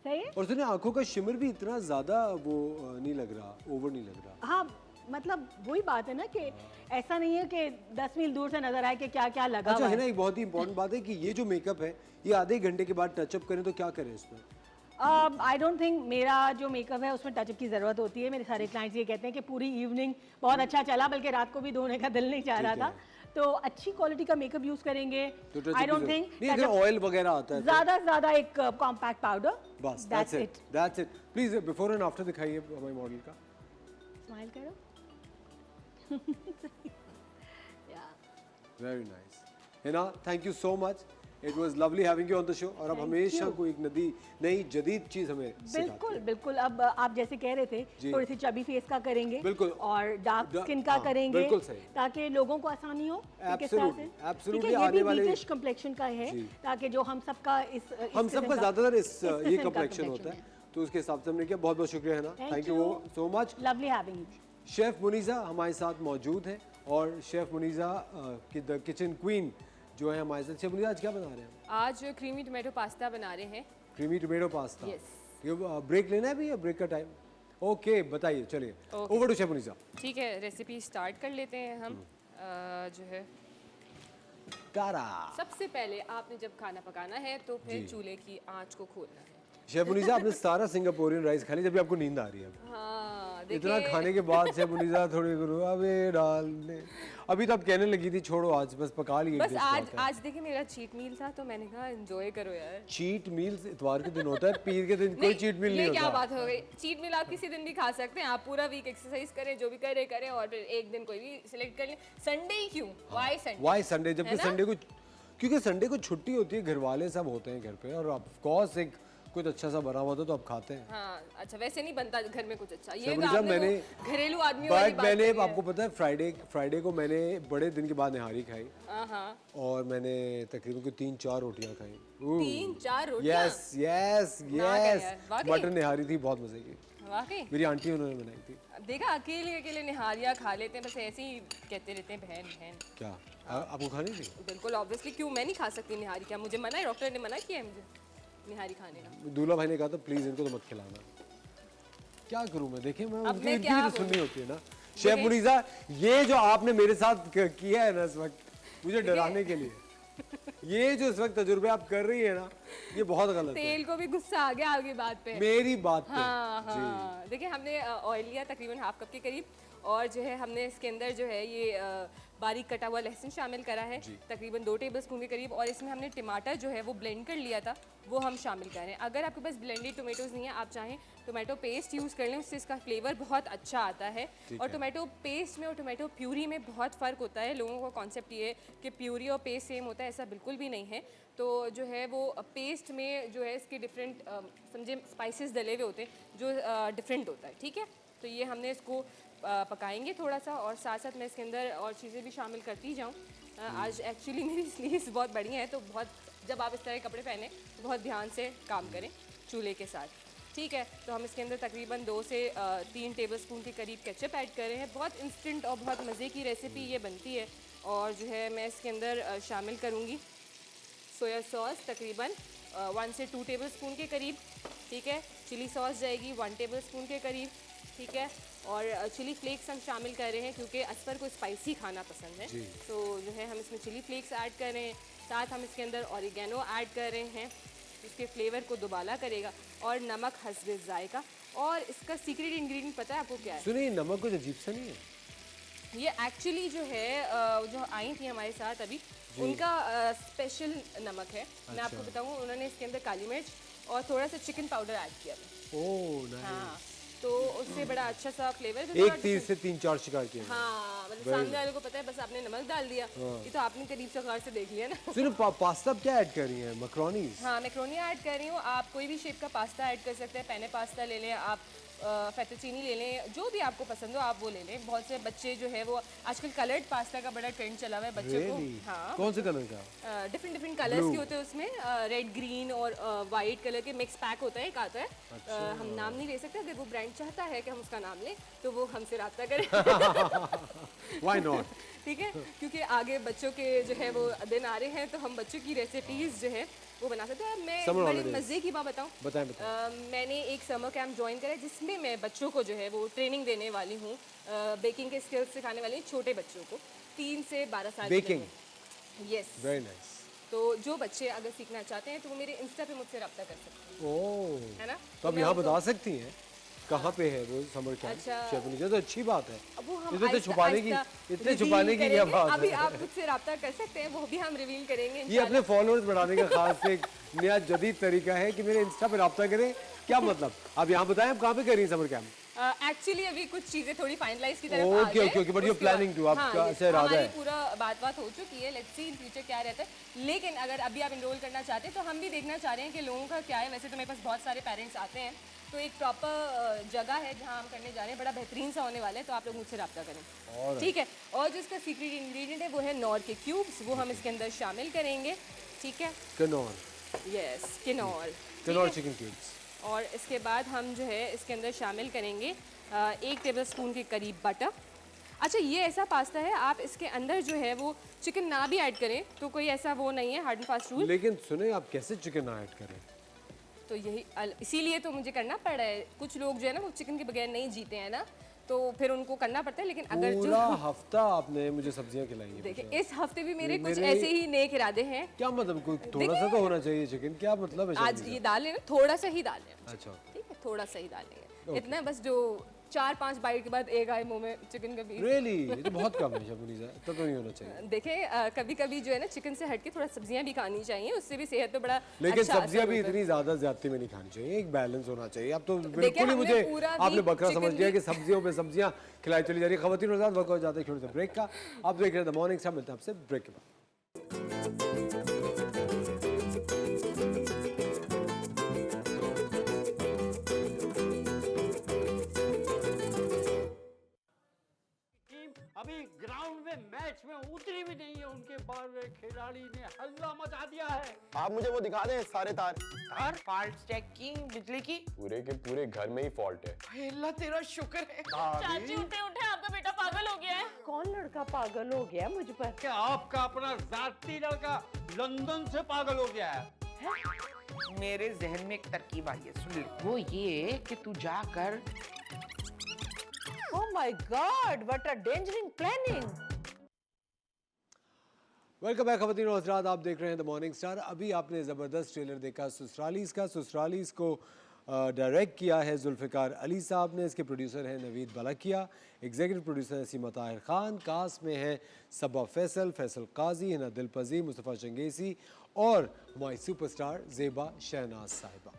सही है। और सुनिए, आंखों का शिमर भी इतना ज़्यादा वो नहीं लग रहा, ओवर नहीं लग रहा। हाँ, मतलब वही बात है ना कि ऐसा नहीं है कि 10 मील दूर से नजर आए कि क्या क्या लगा अच्छा हुआ है ना, एक बहुत ही इंपॉर्टेंट बात है कि ये जो मेकअप है ये आधे घंटे के बाद टचअप करें तो क्या करें इसमें? आई डोंट थिंक मेरा जो मेकअप है उसमें टचअप की ज़रूरत होती है। मेरे सारे क्लाइंट्स ये कहते हैं कि पूरी इवनिंग बहुत अच्छा चला, बल्कि रात को भी धोने का दिल नहीं चाह रहा था। तो अच्छी क्वालिटी का मेकअप यूज करेंगे। आई डोंट थिंक ऑयल वगैरह आता है, ज़्यादा से ज़्यादा एक कॉम्पैक्ट पाउडर, बस that's it, that's it. Please before and after दिखाइए हमारे मॉडल का। स्माइल करो। Very nice Hina, thank you so much, it was lovely having you on the show. और अब हमेशा कोई एक नई जदीद चीज हमें बिल्कुल बिल्कुल। अब आप जैसे कह रहे थे, थोड़ी सी चबी फेस का करेंगे, बिल्कुल, और डार्क स्किन का करेंगे, बिल्कुल सही, ताकि लोगों को आसानी हो। एब्सोल्युटली आने वाले ब्रिटिश कम्प्लेक्शन का है, ताकि जो हम सबका हम सबका ज्यादातर इस ये कम्प्लेक्शन होता है, तो उसके हिसाब से हमने किया। बहुत बहुत शुक्रिया है ना, thank you so much, lovely having you. Chef Muniza हमारे साथ मौजूद हैं और शेफ मुनीज़ा की द किचन क्वीन जो है हमारे साथ। शेफ मुनीज़ा आज क्या बना रहे हैं? आज क्रीमी टोमेटो पास्ता बना रहे हैं। Creamy tomato pasta, yes. ये ब्रेक लेना है भी या ब्रेक का टाइम? ओके, बताइए, चलिए ओवर टू शेफ मुनीज़ा। ठीक है, रेसिपी स्टार्ट कर लेते हैं हम। जो है तारा, सबसे पहले आपने जब खाना पकाना है तो फिर चूल्हे की आंच को खोलना है। शेफ मुनीज़ा आपने सारा सिंगापुरियन राइस खा लिया जब भी आपको नींद आ रही है। हाँ, इतना खाने के बाद शेफ मुनीज़ा थोड़ी अबे डालने, अभी तो आप कहने लगी थी छोड़ो आज बस पका लिए। बस आज देखिए मेरा चीट मील था तो मैंने कहा एंजॉय करो यार। चीट मील इतवार के दिन होता है, पीर के दिन कोई चीट मील नहीं होता। ये क्या बात हो गई? चीट मील आप किसी दिन भी खा सकते हैं। आप पूरा वीक एक्सरसाइज करें, जो भी करें और फिर एक दिन कोई भी सिलेक्ट कर लें। संडे ही क्यों? Y Sunday? जबकि संडे को, क्योंकि संडे को छुट्टी होती है, घर वाले सब होते हैं घर पे, और ऑफ कोर्स एक कुछ अच्छा सा बना हुआ तो आप खाते हैं। हाँ, अच्छा वैसे नहीं बनता घर में कुछ अच्छा, ये तो मैंने घरेलू आदमी वाली बात मैंने आपको पता है फ्राइडे को मैंने बड़े दिन के बाद निहारी खाई, और मैंने तकरीबन 3-4 रोटियां खाई। 3-4 रोटियां? यस यस यस, मटन निहारी थी, बहुत मजे की। वाकई मेरी आंटी उन्होंने बनाई थी। अब देखा अकेले अकेले निहारियाँ खा लेते हैं, बस ऐसे ही कहते रहते हैं बहन बहन। क्या आपको खानी थी? बिल्कुल ऑब्वियसली, क्यों मैं नहीं खा सकती निहारी? क्या मुझे मना है? डॉक्टर ने मना किया है मुझे निहारी खाने का? दूल्हा भाई ने कहा था प्लीज इनको तो मत खिलाना। क्या करूं मैं? देखिए मैं अब उनकी मैं इनकी क्या भी तो सुननी बोलूं? होती है ना। शेफ मुनीसा, ये जो आपने मेरे साथ किया है ना इस वक्त मुझे डराने के लिए, ये जो इस वक्त तजुर्बे आप कर रही है ना, ये बहुत गलत है। तेल को भी गुस्सा आ गया आपकी बात पे। मेरी बात पे। हाँ हाँ, देखिए हमने ऑयल लिया तकरीबन हाफ कप के करीब, और जो है हमने इसके अंदर जो है ये बारीक कटा हुआ लहसुन शामिल करा है तकरीबन 2 टेबलस्पून के करीब, और इसमें हमने टमाटर जो है वो ब्लेंड कर लिया था, वो हम शामिल कर रहे हैं। अगर आपके पास ब्लेंडेड टोमेटोज़ नहीं है, आप चाहें टोमेटो पेस्ट यूज़ कर लें, उससे इसका फ्लेवर बहुत अच्छा आता है। और टोमेटो पेस्ट में और टोमेटो प्यूरी में बहुत फ़र्क होता है। लोगों का कॉन्सेप्ट ये है कि प्यूरी और पेस्ट सेम होता है, ऐसा बिल्कुल भी नहीं है। तो जो है वो पेस्ट में जो है इसके डिफरेंट समझे स्पाइसेस डले हुए होते हैं जो डिफरेंट होता है, ठीक है। तो ये हमने इसको पकाएंगे थोड़ा सा, और साथ साथ मैं इसके अंदर और चीज़ें भी शामिल करती जाऊँ। आज एक्चुअली मेरी स्लीव्स बहुत बड़ी हैं, तो बहुत जब आप इस तरह के कपड़े पहने तो बहुत ध्यान से काम करें चूल्हे के साथ, ठीक है। तो हम इसके अंदर तकरीबन 2 से 3 टेबलस्पून के करीब केचप ऐड कर रहे हैं। बहुत इंस्टेंट और बहुत मज़े की रेसिपी ये बनती है। और जो है मैं इसके अंदर शामिल करूँगी सोया सॉस तकरीबन 1 से 2 टेबलस्पून के करीब, ठीक है। चिली सॉस जाएगी 1 टेबलस्पून के करीब, ठीक है। और चिली फ्लेक्स हम शामिल कर रहे हैं क्योंकि असफर को स्पाइसी खाना पसंद है, तो जो है हम इसमें चिली फ्लेक्स ऐड कर रहे हैं। साथ हम इसके अंदर ऑरिगेनो ऐड कर रहे हैं, इसके फ्लेवर को दुबाला करेगा। और नमक हस्बे जायका। और इसका सीक्रेट इंग्रेडिएंट पता है आपको क्या है? सुनिए, नमक कुछ अजीब सा नहीं है? ये एक्चुअली जो है जो आई थी हमारे साथ अभी, उनका स्पेशल नमक है। मैं आपको बताऊँ, उन्होंने इसके अंदर काली मिर्च और थोड़ा सा चिकन पाउडर ऐड किया था। Oh nice. हाँ, तो उससे बड़ा अच्छा सा फ्लेवर एक तीर से 3-4 शिकार किए। हाँ, मतलब सामने वाले को पता है, बस आपने नमक डाल दिया। ये तो आपने करीब से गौर से देख लिया ना। सुनो, पास्ता क्या ऐड कर रही हैं? मैक्रोनीज? हाँ, मैक्रोनी ऐड कर रही हूँ। आप कोई भी शेप का पास्ता ऐड कर सकते हैं। पेने पास्ता ले लें आप, फेटोचीनी ले लें, जो भी आपको पसंद हो आप वो ले लें। बहुत से बच्चे जो है वो आजकल कलर्ड पास्ता का बड़ा ट्रेंड चला हुआ है बच्चों को। हाँ, कौन से कलर का? डिफरेंट कलर्स के होते हैं उसमें, रेड ग्रीन और वाइट कलर के मिक्स पैक होता है, एक आता है। हम नाम नहीं ले सकते, अगर वो ब्रांड चाहता है कि हम उसका नाम लें तो वो हमसे रब्ता करें। Why not? ठीक है, क्योंकि आगे बच्चों के जो है वो दिन आ रहे हैं, तो हम बच्चों की रेसिपीज़ जो है वो बना सकते हैं। मैं बड़ी मज़े की बात बताऊँ, मैंने एक समर कैंप ज्वाइन करा है जिसमें मैं बच्चों को जो है वो ट्रेनिंग देने वाली हूँ, बेकिंग के स्किल्स सिखाने वाली हूँ छोटे बच्चों को, 3 से 12 साल। बेकिंग? Yes, very nice. तो जो बच्चे अगर सीखना चाहते हैं तो वो मेरे इंस्टा पे मुझसे रब्ता कर सकते हैं। ओह, है ना? तो आप यहाँ बता सकती हैं कहाँ पे है वो समर कैंप? अच्छा, शेफ मुनीसा, तो अच्छी बात है। अब वो हम इसमें तो छुपाने की, इतने छुपाने की क्या बात अभी है? आप मुझसे रब्ता कर सकते हैं, वो भी हम रिवील करेंगे। ये अपने फॉलोअर्स बढ़ाने का खास एक नया जदीद तरीका है कि मेरे इंस्टा पे रब्ता करें। क्या मतलब? आप यहाँ बताएं, आप कहाँ पे कर रही हैं समर कैंप? एक्चुअली अभी कुछ चीजें थोड़ी फाइनलाइज की तरफ आ गई है। Okay, but you planning to, आपका ऐसे इरादा है? पूरा बात हो चुकी है, लेट्स सी इन फ्यूचर क्या रहता है। लेकिन अगर अभी आप एनरोल करना चाहते हैं तो हम भी देखना चाह रहे हैं कि लोगों का क्या है। वैसे तो मेरे पास बहुत सारे पेरेंट्स आते हैं, तो एक प्रॉपर जगह है जहाँ हम करने जा रहे हैं, बड़ा बेहतरीन सा होने वाला है, तो आप लोग मुझसे रब्ता करें, ठीक है। और जो इसका सीक्रेट इंग्रेडिएंट है वो है नॉर के क्यूब्स, वो हम इसके अंदर शामिल करेंगे, ठीक है। किनोर? यस, किनोर चिकन क्यूब्स। और इसके बाद हम जो है इसके अंदर शामिल करेंगे 1 टेबलस्पून के करीब बटर। अच्छा, ये ऐसा पास्ता है, आप इसके अंदर जो है वो चिकन ना भी ऐड करें तो कोई ऐसा वो नहीं है, हार्ड एंड फास्ट रूल। लेकिन सुने, आप कैसे चिकन ना ऐड करें? तो यही इसीलिए तो मुझे करना पड़ रहा है। कुछ लोग जो है ना वो चिकन के बगैर नहीं जीते हैं ना, तो फिर उनको करना पड़ता है। लेकिन अगर पूरा हफ्ता आपने मुझे सब्जियां खिलाई हैं। देखिए, इस हफ्ते भी मेरे कुछ ऐसे ही नेक इरादे हैं। क्या मतलब? कोई थोड़ा सा तो होना चाहिए चिकन, क्या मतलब है? आज ये डाल लेना, थोड़ा सा ही डाल लेना। अच्छा, ठीक है, थोड़ा सा ही डालेंगे, इतना बस जो 4-5 बाइट के बाद एक आए मुंह में चिकन का पीस। रियली? ये तो बहुत कम है शेफ मुनीसा, इतना तो नहीं होना चाहिए। देखें, कभी कभी जो है ना चिकन से हट के थोड़ा सब्जियां भी खानी चाहिए, उससे भी सेहत पे बड़ा लेकिन अच्छा सब्जियां असर भी होता है। इतनी ज्यादा ज्यादा में नहीं खानी चाहिए, एक बैलेंस होना चाहिए। अब तो बिल्कुल ही मुझे आपने बकरा समझ लिया कि सब्जियों पे सब्जियां खिलाई चली जा रही है। खवातीन और वक्त हो जाते हैं छोटे से ब्रेक का। आप देख रहे हैं द मॉर्निंग शो, मिलते हैं आपसे ब्रेक के बाद। अभी ग्राउंड राउंड में मैच में उतरी भी नहीं है, उनके 12वें खिलाड़ी ने हल्ला मचा दिया है। आप मुझे वो दिखा दें सारे तार। तार फॉल्ट चेकिंग बिजली की पूरे के पूरे घर में ही फॉल्ट है। अल्लाह तेरा शुक्र है। चाची उठे उठे, आपका बेटा पागल हो गया है। कौन लड़का पागल हो गया मुझ पर? क्या आपका अपना जाती लड़का लंदन से पागल हो गया है? मेरे जहन में एक तरकीब आई है, सुन ले। वो ये कि तू जाकर Oh my God! What a dangerous planning! Welcome back खवातीन और हज़रात, आप देख रहे हैं द मॉर्निंग स्टार। अभी आपने ज़बरदस्त ट्रेलर देखा ससुरालीज़ का। ससुरालीज़ को डायरेक्ट किया है जुल्फ़िकार अली साहब ने, इसके प्रोड्यूसर हैं नवीद बलकिया, एग्जीक्यूटिव प्रोड्यूसर हैं सीमा ताहिर खान, कास्ट में हैं सबा फैसल, फैसल काजी, हिना दिलपजी, मुस्तफ़ा चंगेसी और हमारी सुपरस्टार ज़ेबा शहनाज साहिबा।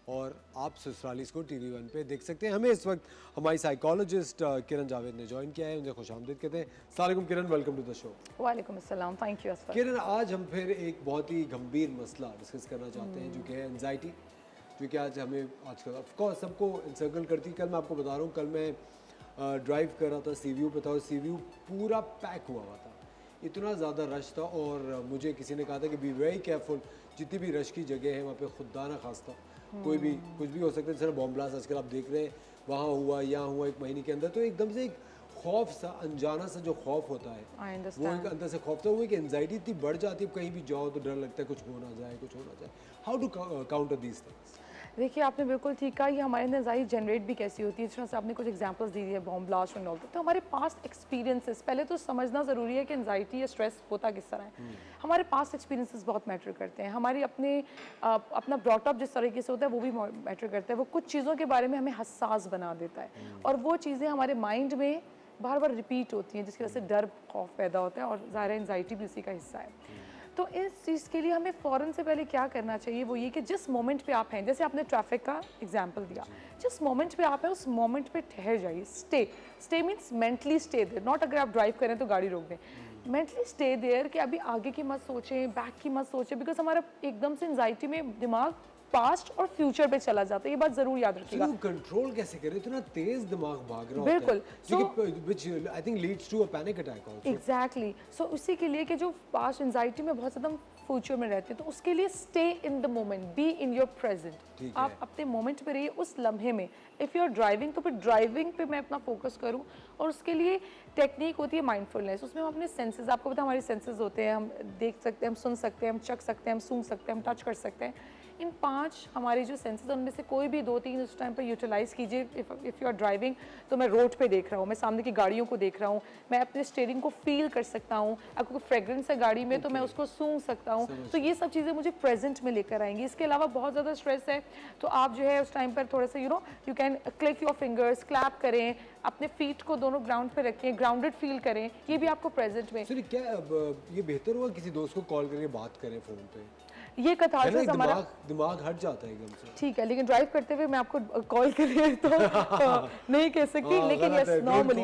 और आप ससुरालीज़ को TV1 पे देख सकते हैं। हमें इस वक्त हमारी साइकोलॉजिस्ट किरण जावेद ने ज्वाइन किया है, उन्हें खुशामदीद कहते हैं। अस्सलाम वालेकुम किरण, वेलकम टू द शो। वालेकुम अस्सलाम, थैंक यू असफर। किरण, आज हम फिर एक बहुत ही गंभीर मसला डिस्कस करना चाहते हैं जो कि है एंजाइटी, जो कि आज हमें आजकल ऑफकोर्स सबको इंसर्कल करती है। कल मैं आपको बता रहा हूँ, कल मैं ड्राइव कर रहा था, सी व्यू पे था और सी व्यू पूरा पैक हुआ हुआ था, इतना ज़्यादा रश था। और मुझे किसी ने कहा था कि बी वेरी केयरफुल, जितनी भी रश की जगह है वहाँ पे खुदा ना खास्ता कोई भी कुछ भी हो सकता है। जैसे बॉम्ब ब्लास्ट आजकल आप देख रहे हैं, वहाँ हुआ यहाँ हुआ एक महीने के अंदर, तो एकदम से एक खौफ सा, अनजाना सा जो खौफ होता है, वो एक अंदर से खौफ था, वो एक एंजाइटी इतनी बढ़ जाती है, कहीं भी जाओ तो डर लगता है कुछ हो ना जाए, कुछ हो ना जाए। How to counter these things? देखिए, आपने बिल्कुल ठीक कहा, ये हमारे अंदर एंजाइटी जनरेट भी कैसी होती है। जिस तरह से आपने कुछ एग्जांपल्स दी है बॉम्ब ब्लास्ट एंड ऑल, तो हमारे पास्ट एक्सपीरियंसेस, पहले तो समझना ज़रूरी है कि एंजाइटी या स्ट्रेस होता किस तरह है। हमारे पास्ट एक्सपीरियंसेस बहुत मैटर करते हैं, हमारी अपना ब्रॉटअप जिस तरीके से होता है वो भी मैटर करता है। वो कुछ चीज़ों के बारे में हमें हसास बना देता है और वो चीज़ें हमारे माइंड में बार बार रिपीट होती हैं, जिसकी वजह से डर खौफ पैदा होता है और ज़ाहिर एंजाइटी भी उसी का हिस्सा है। तो इस चीज़ के लिए हमें फ़ौरन से पहले क्या करना चाहिए, वो ये कि जिस मोमेंट पे आप हैं, जैसे आपने ट्रैफिक का एग्जांपल दिया, जिस मोमेंट पे आप हैं उस मोमेंट पे ठहर जाइए। Stay means mentally stay there, not अगर आप ड्राइव करें तो गाड़ी रोक दें, मेंटली स्टे देयर कि अभी आगे की मत सोचें, बैक की मत सोचें, बिकॉज हमारा एकदम से एंजाइटी में दिमाग पास्ट और फ्यूचर पे चला जाता है। ये बात जरूर याद रखिएगा। कंट्रोल कैसे करें, इतना तेज दिमाग भाग रहा बिल्कुल, होता है, which I think leads to a panic attack also. Exactly. So उसी के लिए कि जो पास्ट एंजाइटी में बहुत ज़्यादा फ्यूचर में रहते हैं, तो उसके लिए stay in the moment, be in your present. आप अपने मोमेंट पे रहिए, उस लम्हे में। इफ़ यू आर ड्राइविंग तो फिर ड्राइविंग पे मैं अपना फोकस करूँ, और उसके लिए टेक्निक होती है माइंडफुलनेस। उसमें हम अपने सेंसेस, आपको पता है हमारे सेंसेस होते हैं, हम देख सकते हैं, हम सुन सकते हैं, हम चख सकते हैं, हम सूंघ सकते हैं, हम टच कर सकते हैं। इन 5 हमारे जो सेंसेस हैं उनमें से कोई भी 2-3 उस टाइम पर यूटिलाइज़ कीजिए। इफ़ यू आर ड्राइविंग तो मैं रोड पे देख रहा हूँ, मैं सामने की गाड़ियों को देख रहा हूँ, मैं अपने स्टीयरिंग को फील कर सकता हूँ, आपको कोई फ्रेगरेंस है गाड़ी में तो मैं उसको सूंघ सकता हूँ। तो ये सब चीज़ें मुझे प्रेजेंट में लेकर आएंगी। इसके अलावा बहुत ज़्यादा स्ट्रेस है तो आप जो है उस टाइम पर थोड़ा सा you can click your fingers, clap करें, अपने फीट को दोनों ग्राउंड पे रखें, ग्राउंडेड फील करें, ये भी आपको प्रेजेंट में। क्या ये बेहतर हुआ किसी दोस्त को कॉल करके बात करें फ़ोन पे? ये कथारसिस हमारा दिमाग हट जाता है एकदम से। ठीक है, लेकिन ड्राइव करते हुए मैं आपको कॉल करें तो नहीं कह सकती, लेकिन yes normally,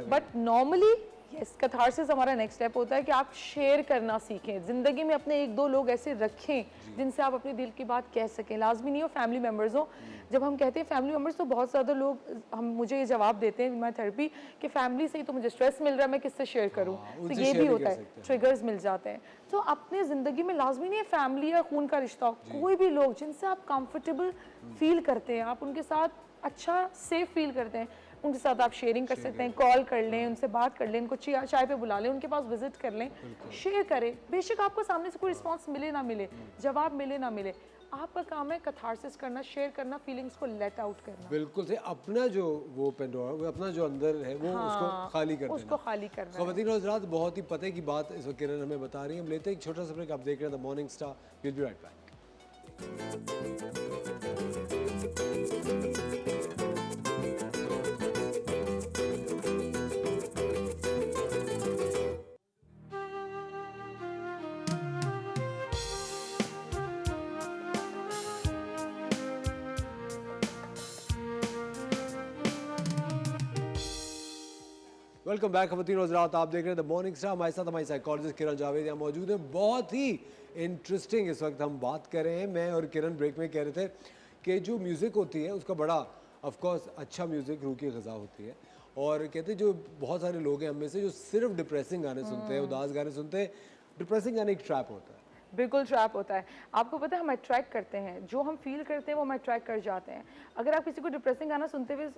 but normally yes catharsis हमारा नेक्स्ट स्टेप होता है कि आप शेयर करना सीखें। ज़िंदगी में अपने 1-2 लोग ऐसे रखें जिनसे आप अपने दिल की बात कह सकें। लाजमी नहीं हो फैमिली मेम्बर्स हो। जब हम कहते हैं फैमिली मेम्बर्स तो बहुत ज़्यादा लोग मुझे ये जवाब देते हैं इन माई थेरेपी कि फैमिली से ही तो मुझे स्ट्रेस मिल रहा है, मैं किससे शेयर करूँ। तो ये भी होता है, ट्रिगर्स मिल जाते हैं। तो अपने ज़िंदगी में लाजमी नहीं है फैमिली या खून का रिश्ता हो, कोई भी लोग जिनसे आप कंफर्टेबल फील करते हैं, आप उनके साथ अच्छा सेफ फील करते हैं, उनके साथ आप शेयरिंग कर सकते हैं। कॉल कर लें, उनसे बात कर लें, उनको चाय पे बुला लें, उनके पास विजिट कर लें, शेयर करें। बेशक आपको सामने से कोई रिस्पांस मिले ना मिले, जवाब मिले ना मिले, आपका काम है कथारसिस करना, शेयर करना, फीलिंग्स को लेट आउट करना। बिल्कुल से अपना जो वो पेंडोरा, वो अपना जो अंदर है वो उसको खाली कर देना, उसको खाली करना। ख़वातीन और हज़रात, बहुत ही पते की बात इस वक्त किरण हमें बता रही है। हम लेते हैं एक छोटा सा ब्रेक। आप देख रहे हैं the morning star, will be right back. Welcome back ख़वातीन और हज़रात, आप देख रहे हैं द मॉर्निंग स्टार। हमारे साथ हमारी साइकोलॉजिस्ट किरण जावेद यहाँ मौजूद है। बहुत ही इंटरेस्टिंग इस वक्त हम बात कर रहे हैं। मैं और किरण ब्रेक में कह रहे थे कि जो म्यूज़िक होती है उसका बड़ा ऑफ कोर्स अच्छा म्यूज़िक रूह की ग़िज़ा होती है, और कहते हैं जो बहुत सारे लोग हैं हम में से जो सिर्फ डिप्रेसिंग गाने सुनते हैं, उदास गाने सुनते हैं, डिप्रेसिंग गाने एक ट्रैप होता है। बिल्कुल ट्रैप होता है। आपको पता है हम अट्रैक्ट करते हैं, जो हम फील करते हैं वो हम अट्रैक्ट कर जाते हैं। अगर आप किसी को डिप्रेसिंग गाना सुनते हुए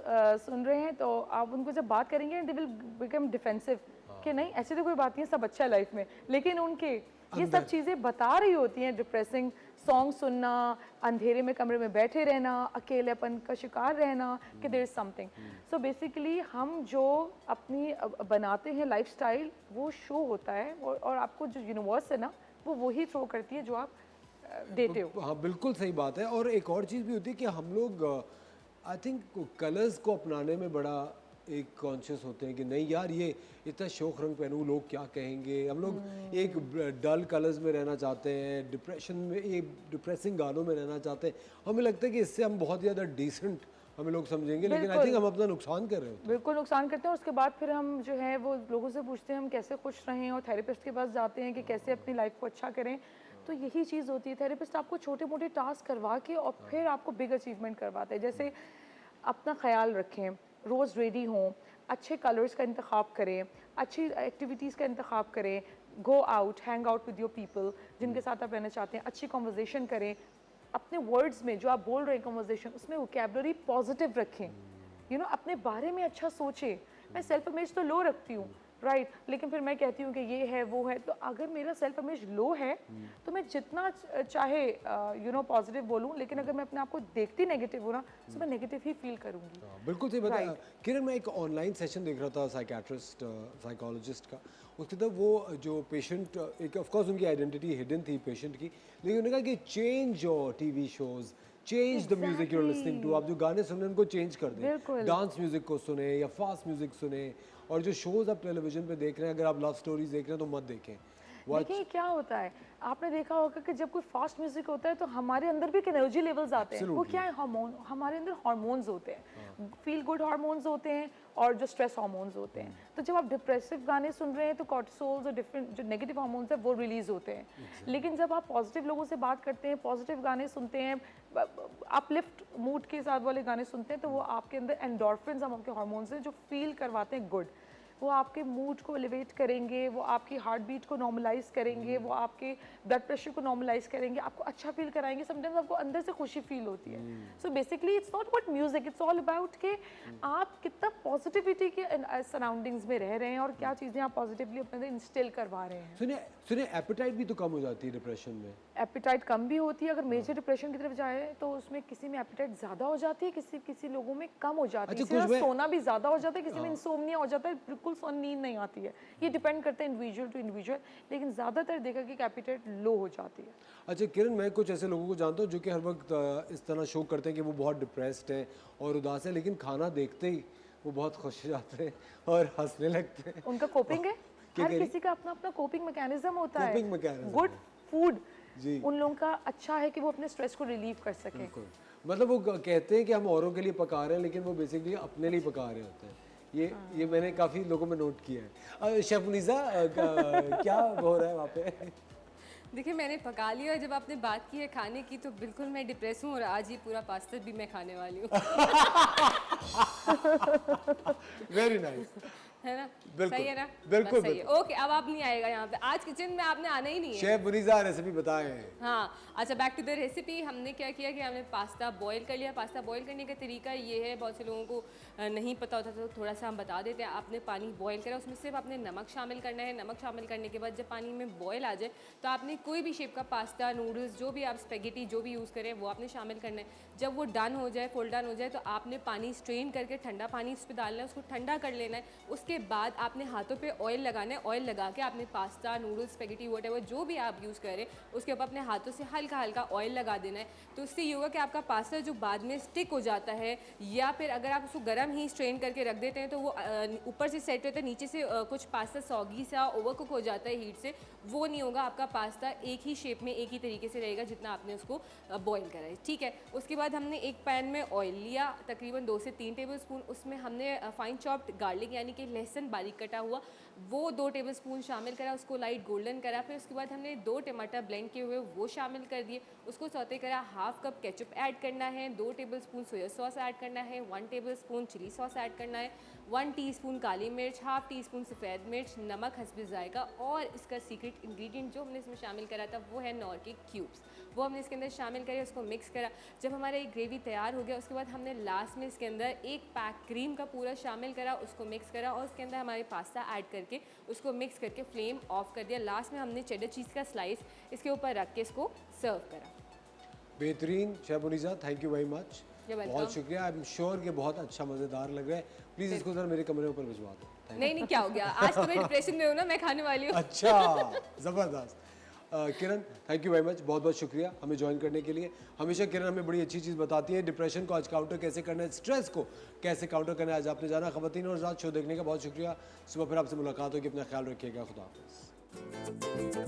सुन रहे हैं तो आप उनको जब बात करेंगे दे विल बिकम डिफेंसिव कि नहीं ऐसी तो कोई बात नहीं है, सब अच्छा है लाइफ में, लेकिन उनके ये सब चीज़ें बता रही होती हैं। डिप्रेसिंग सॉन्ग सुनना, अंधेरे में कमरे में बैठे रहना, अकेलेपन का शिकार रहना कि there is something. So basically हम जो अपनी बनाते हैं लाइफस्टाइल वो शो होता है और आपको जो यूनिवर्स है ना वो वही थ्रो करती है जो आप देते हो। हाँ बिल्कुल सही बात है। और एक और चीज़ भी होती है कि हम लोग आई थिंक कलर्स को अपनाने में बड़ा एक कॉन्शियस होते हैं कि नहीं यार ये इतना शौक रंग पहनूं लोग क्या कहेंगे। हम लोग एक डल कलर्स में रहना चाहते हैं, डिप्रेशन में एक डिप्रेसिंग गानों में रहना चाहते हैं। हमें लगता है कि इससे हम बहुत ज़्यादा डिसेंट हमें लोग समझेंगे, लेकिन आई थिंक हम अपना नुकसान कर रहे होते हैं। बिल्कुल नुकसान करते हैं। और उसके बाद फिर हम जो है वो लोगों से पूछते हैं हम कैसे खुश रहें और थेरेपिस्ट के पास जाते हैं कि कैसे अपनी लाइफ को अच्छा करें। तो यही चीज़ होती है, थेरेपिस्ट आपको छोटे मोटे टास्क करवा के और फिर आपको बिग अचीवमेंट करवाते हैं। जैसे अपना ख्याल रखें, रोज़ रेडी हों, अच्छे कलर्स का इंतखाब करें, अच्छी एक्टिविटीज़ का इंतखाब करें, go out, hang out with your people जिनके साथ आप रहना चाहते हैं, अच्छी कॉन्वर्जेसन करें, अपने वर्ड्स में जो आप बोल रहे हैं कॉन्वर्जेशन उसमें वोकैबुलरी पॉजिटिव रखें, यू नो अपने बारे में अच्छा सोचें। मैं सेल्फ इमेज तो लो रखती हूँ राइट, लेकिन फिर मैं कहती हूँ कि ये है वो है, तो अगर मेरा सेल्फ इमेज लो है तो मैं जितना चाहे यू नो पॉजिटिव बोलूँ, लेकिन अगर मैं अपने आप को देखती नेगेटिव हूँ ना तो मैं नेगेटिव ही फील करूँगी। बिल्कुल सही बताया किरण। मैं एक ऑनलाइन सेशन देख रहा था साइकेट्रिस्ट साइकोलॉजिस्ट का, उसके तब वो जो पेशेंट एक ऑफकोर्स उनकी आइडेंटिटी हिडन थी पेशेंट की, लेकिन उन्होंने कहा कि change your TV shows, change the music you are listening to. आप जो गाने सुन रहे हैं उनको चेंज कर दें, डांस म्यूजिक को सुने या फास्ट म्यूजिक सुने। और जो शोज आप टेलीविजन पे देख रहे हैं, अगर आप लव स्टोरीज देख रहे हैं तो मत देखें। देखिए क्या होता है, आपने देखा होगा कि जब कोई फास्ट म्यूजिक होता है तो हमारे अंदर भी एक एनर्जी लेवल्स आते हैं। वो क्या है, हार्मोन, हमारे अंदर हार्मोन्स होते हैं, फील गुड हार्मोन्स होते हैं और जो स्ट्रेस हार्मोन्स होते हैं। तो जब आप डिप्रेसिव गाने सुन रहे हैं तो कॉर्टिसोल्स और डिफरेंट जो नेगेटिव हार्मोन्स है वो रिलीज होते हैं। लेकिन जब आप पॉजिटिव लोगों से बात करते हैं, पॉजिटिव गाने सुनते हैं, अपलिफ्ट मूड के साथ वाले गाने सुनते हैं, तो वो आपके अंदर एंडोर्फिन्स हम आपके हार्मोन्स हैं जो फील करवाते हैं गुड। वो आपके मूड को एलिवेट करेंगे, वो आपकी हार्ट बीट को नॉर्मलाइज करेंगे, वो आपके ब्लड प्रेशर को नॉर्मलाइज करेंगे, आपको अच्छा फील कराएंगे। समटाइम्स आपको अंदर से खुशी फील होती है। So basically it's not about music, it's all about कि आप कितना पॉजिटिविटी के सराउंडिंग्स में रह रहे हैं और क्या चीज़ें आप पॉजिटिवली अपने अंदर इंस्टिल करवा रहे हैं। सुनिए एपेटाइट भी तो कम हो जाती है डिप्रेशन में। एपेटाइट कम भी होती है, अगर मेजर डिप्रेशन की तरफ जाए तो उसमें किसी में एपेटाइट ज़्यादा हो जाती है, किसी लोगों में कम हो जाती है। किसी में सोना भी ज़्यादा हो जाता है, किसी में इंसोम्निया हो जाता है, बिल्कुल नींद नहीं आती है। ये डिपेंड करता है इंडिविजुअल टू इंडिविजुअल, लेकिन ज़्यादातर देखा कि एपेटाइट लो हो जाती है। अच्छा किरण, मैं कुछ ऐसे लोगों को जानता हूँ जो कि हर वक्त इस तरह शो करते हैं कि वो बहुत डिप्रेस्ड हैं और उदास है, लेकिन खाना देखते ही वो बहुत खुश हो जाते हैं और हंसने लगते हैं। उनका कोपिंग है, हर किसी का अपना अपना कोपिंग मैकेनिज्म होता है। गुड फूड उन लोगों का अच्छा है कि वो अपने स्ट्रेस को रिलीव कर सकें। मतलब वो कहते हैं कि हम औरों के लिए पका रहे हैं, लेकिन वो बेसिकली अपने लिए पका रहे होते हैं। ये मैंने काफ़ी लोगों में नोट किया है। शेफ मुनीसा क्या हो रहा है वहाँ पे? देखिए मैंने पका लिया, जब आपने बात की है खाने की तो बिल्कुल मैं डिप्रेस हूँ और आज ये पूरा पास्ता भी मैं खाने वाली हूँ। वेरी नाइस, है ना? बिल्कुल, सही है ना? बिल्कुल सही है। ओके, अब आप नहीं आएगा यहाँ पे, आज किचन में आपने आना ही नहीं है। शेफ मुनीसा रेसिपी बताएं। हाँ अच्छा, बैक टू द रेसिपी। हमने क्या किया कि हमने पास्ता बॉईल कर लिया। पास्ता बॉईल करने का तरीका ये है, बहुत से लोगों को नहीं पता होता तो थोड़ा सा हम बता देते हैं। आपने पानी बॉईल करा, उसमें सिर्फ आपने नमक शामिल करना है। नमक शामिल करने के बाद जब पानी में बॉयल आ जाए तो आपने कोई भी शेप का पास्ता, नूडल्स, जो भी आप स्पेगेटी जो भी यूज़ करें वो आपने शामिल करना है। जब वो डन हो जाए, फुल डन हो जाए, तो आपने पानी स्ट्रेन करके ठंडा पानी उस पर डालना है, उसको ठंडा कर लेना है। उसके बाद आपने हाथों पे ऑयल लगाना है। ऑयल लगा के आपने पास्ता, नूडल्स, स्पेगेटी व्हाटएवर जो भी आप यूज़ करें उसके ऊपर अपने हाथों से हल्का हल्का ऑयल लगा देना है। तो इससे ये होगा कि आपका पास्ता जो बाद में स्टिक हो जाता है, या फिर अगर आप उसको गर्म ही स्ट्रेन करके रख देते हैं तो वो ऊपर से सेट होता है, नीचे से कुछ पास्ता सॉगी सा ओवरकुक हो जाता है हीट से, वो नहीं होगा। आपका पास्ता एक ही शेप में, एक ही तरीके से रहेगा जितना आपने उसको बॉईल करा है। ठीक है, उसके बाद हमने एक पैन में ऑयल लिया, तकरीबन 2 से 3 टेबलस्पून। उसमें हमने फाइन चॉप्ड गार्लिक यानी कि लहसुन बारीक कटा हुआ वो 2 टेबलस्पून शामिल करा, उसको लाइट गोल्डन करा। फिर उसके बाद हमने 2 टमाटर ब्लेंड किए हुए वो शामिल कर दिए, उसको सौते करा। हाफ कप केचप ऐड करना है, 2 टेबलस्पून सोया सॉस ऐड करना है, 1 टेबलस्पून चिली सॉस ऐड करना है, 1 टीस्पून काली मिर्च, हाफ टी स्पून सफ़ेद मिर्च, नमक हस्ब जायका, और इसका सीक्रेट इंग्रेडिएंट जो हमने इसमें शामिल करा था वो है नौर के क्यूब्स। वो हमने इसके अंदर शामिल करे, उसको मिक्स करा। जब हमारा ये ग्रेवी तैयार हो गया उसके बाद हमने लास्ट में इसके अंदर 1 पैक क्रीम का पूरा शामिल करा, उसको मिक्स करा और उसके अंदर हमारे पास्ता ऐड करके उसको मिक्स करके फ्लेम ऑफ कर दिया। लास्ट में हमने चेडर चीज़ का स्लाइस इसके ऊपर रख के इसको सर्व करा। बेहतरीन chef Munisa, thank you very much, बहुत शुक्रिया। आई एम श्योर कि बहुत अच्छा मज़ेदार लग रहा है। प्लीज़ इसको ज़रा मेरे कमरे ऊपर भिजवा दो। नहीं क्या हो गया, आज तो मैं डिप्रेशन में हूँ ना, मैं खाने वाली हूँ। अच्छा, ज़बरदस्त। किरण, थैंक यू वेरी मच, बहुत बहुत शुक्रिया हमें ज्वाइन करने के लिए। हमेशा किरण हमें बड़ी अच्छी चीज़ बताती है, डिप्रेशन को आज काउंटर कैसे करना है, स्ट्रेस को कैसे काउंटर करना है। आज आपने जाना। ख़वातीन और हज़रात, शो देखने का बहुत शुक्रिया। सुबह फिर आपसे मुलाकात होगी, अपना ख्याल रखिएगा। खुदा हाफ़िज़।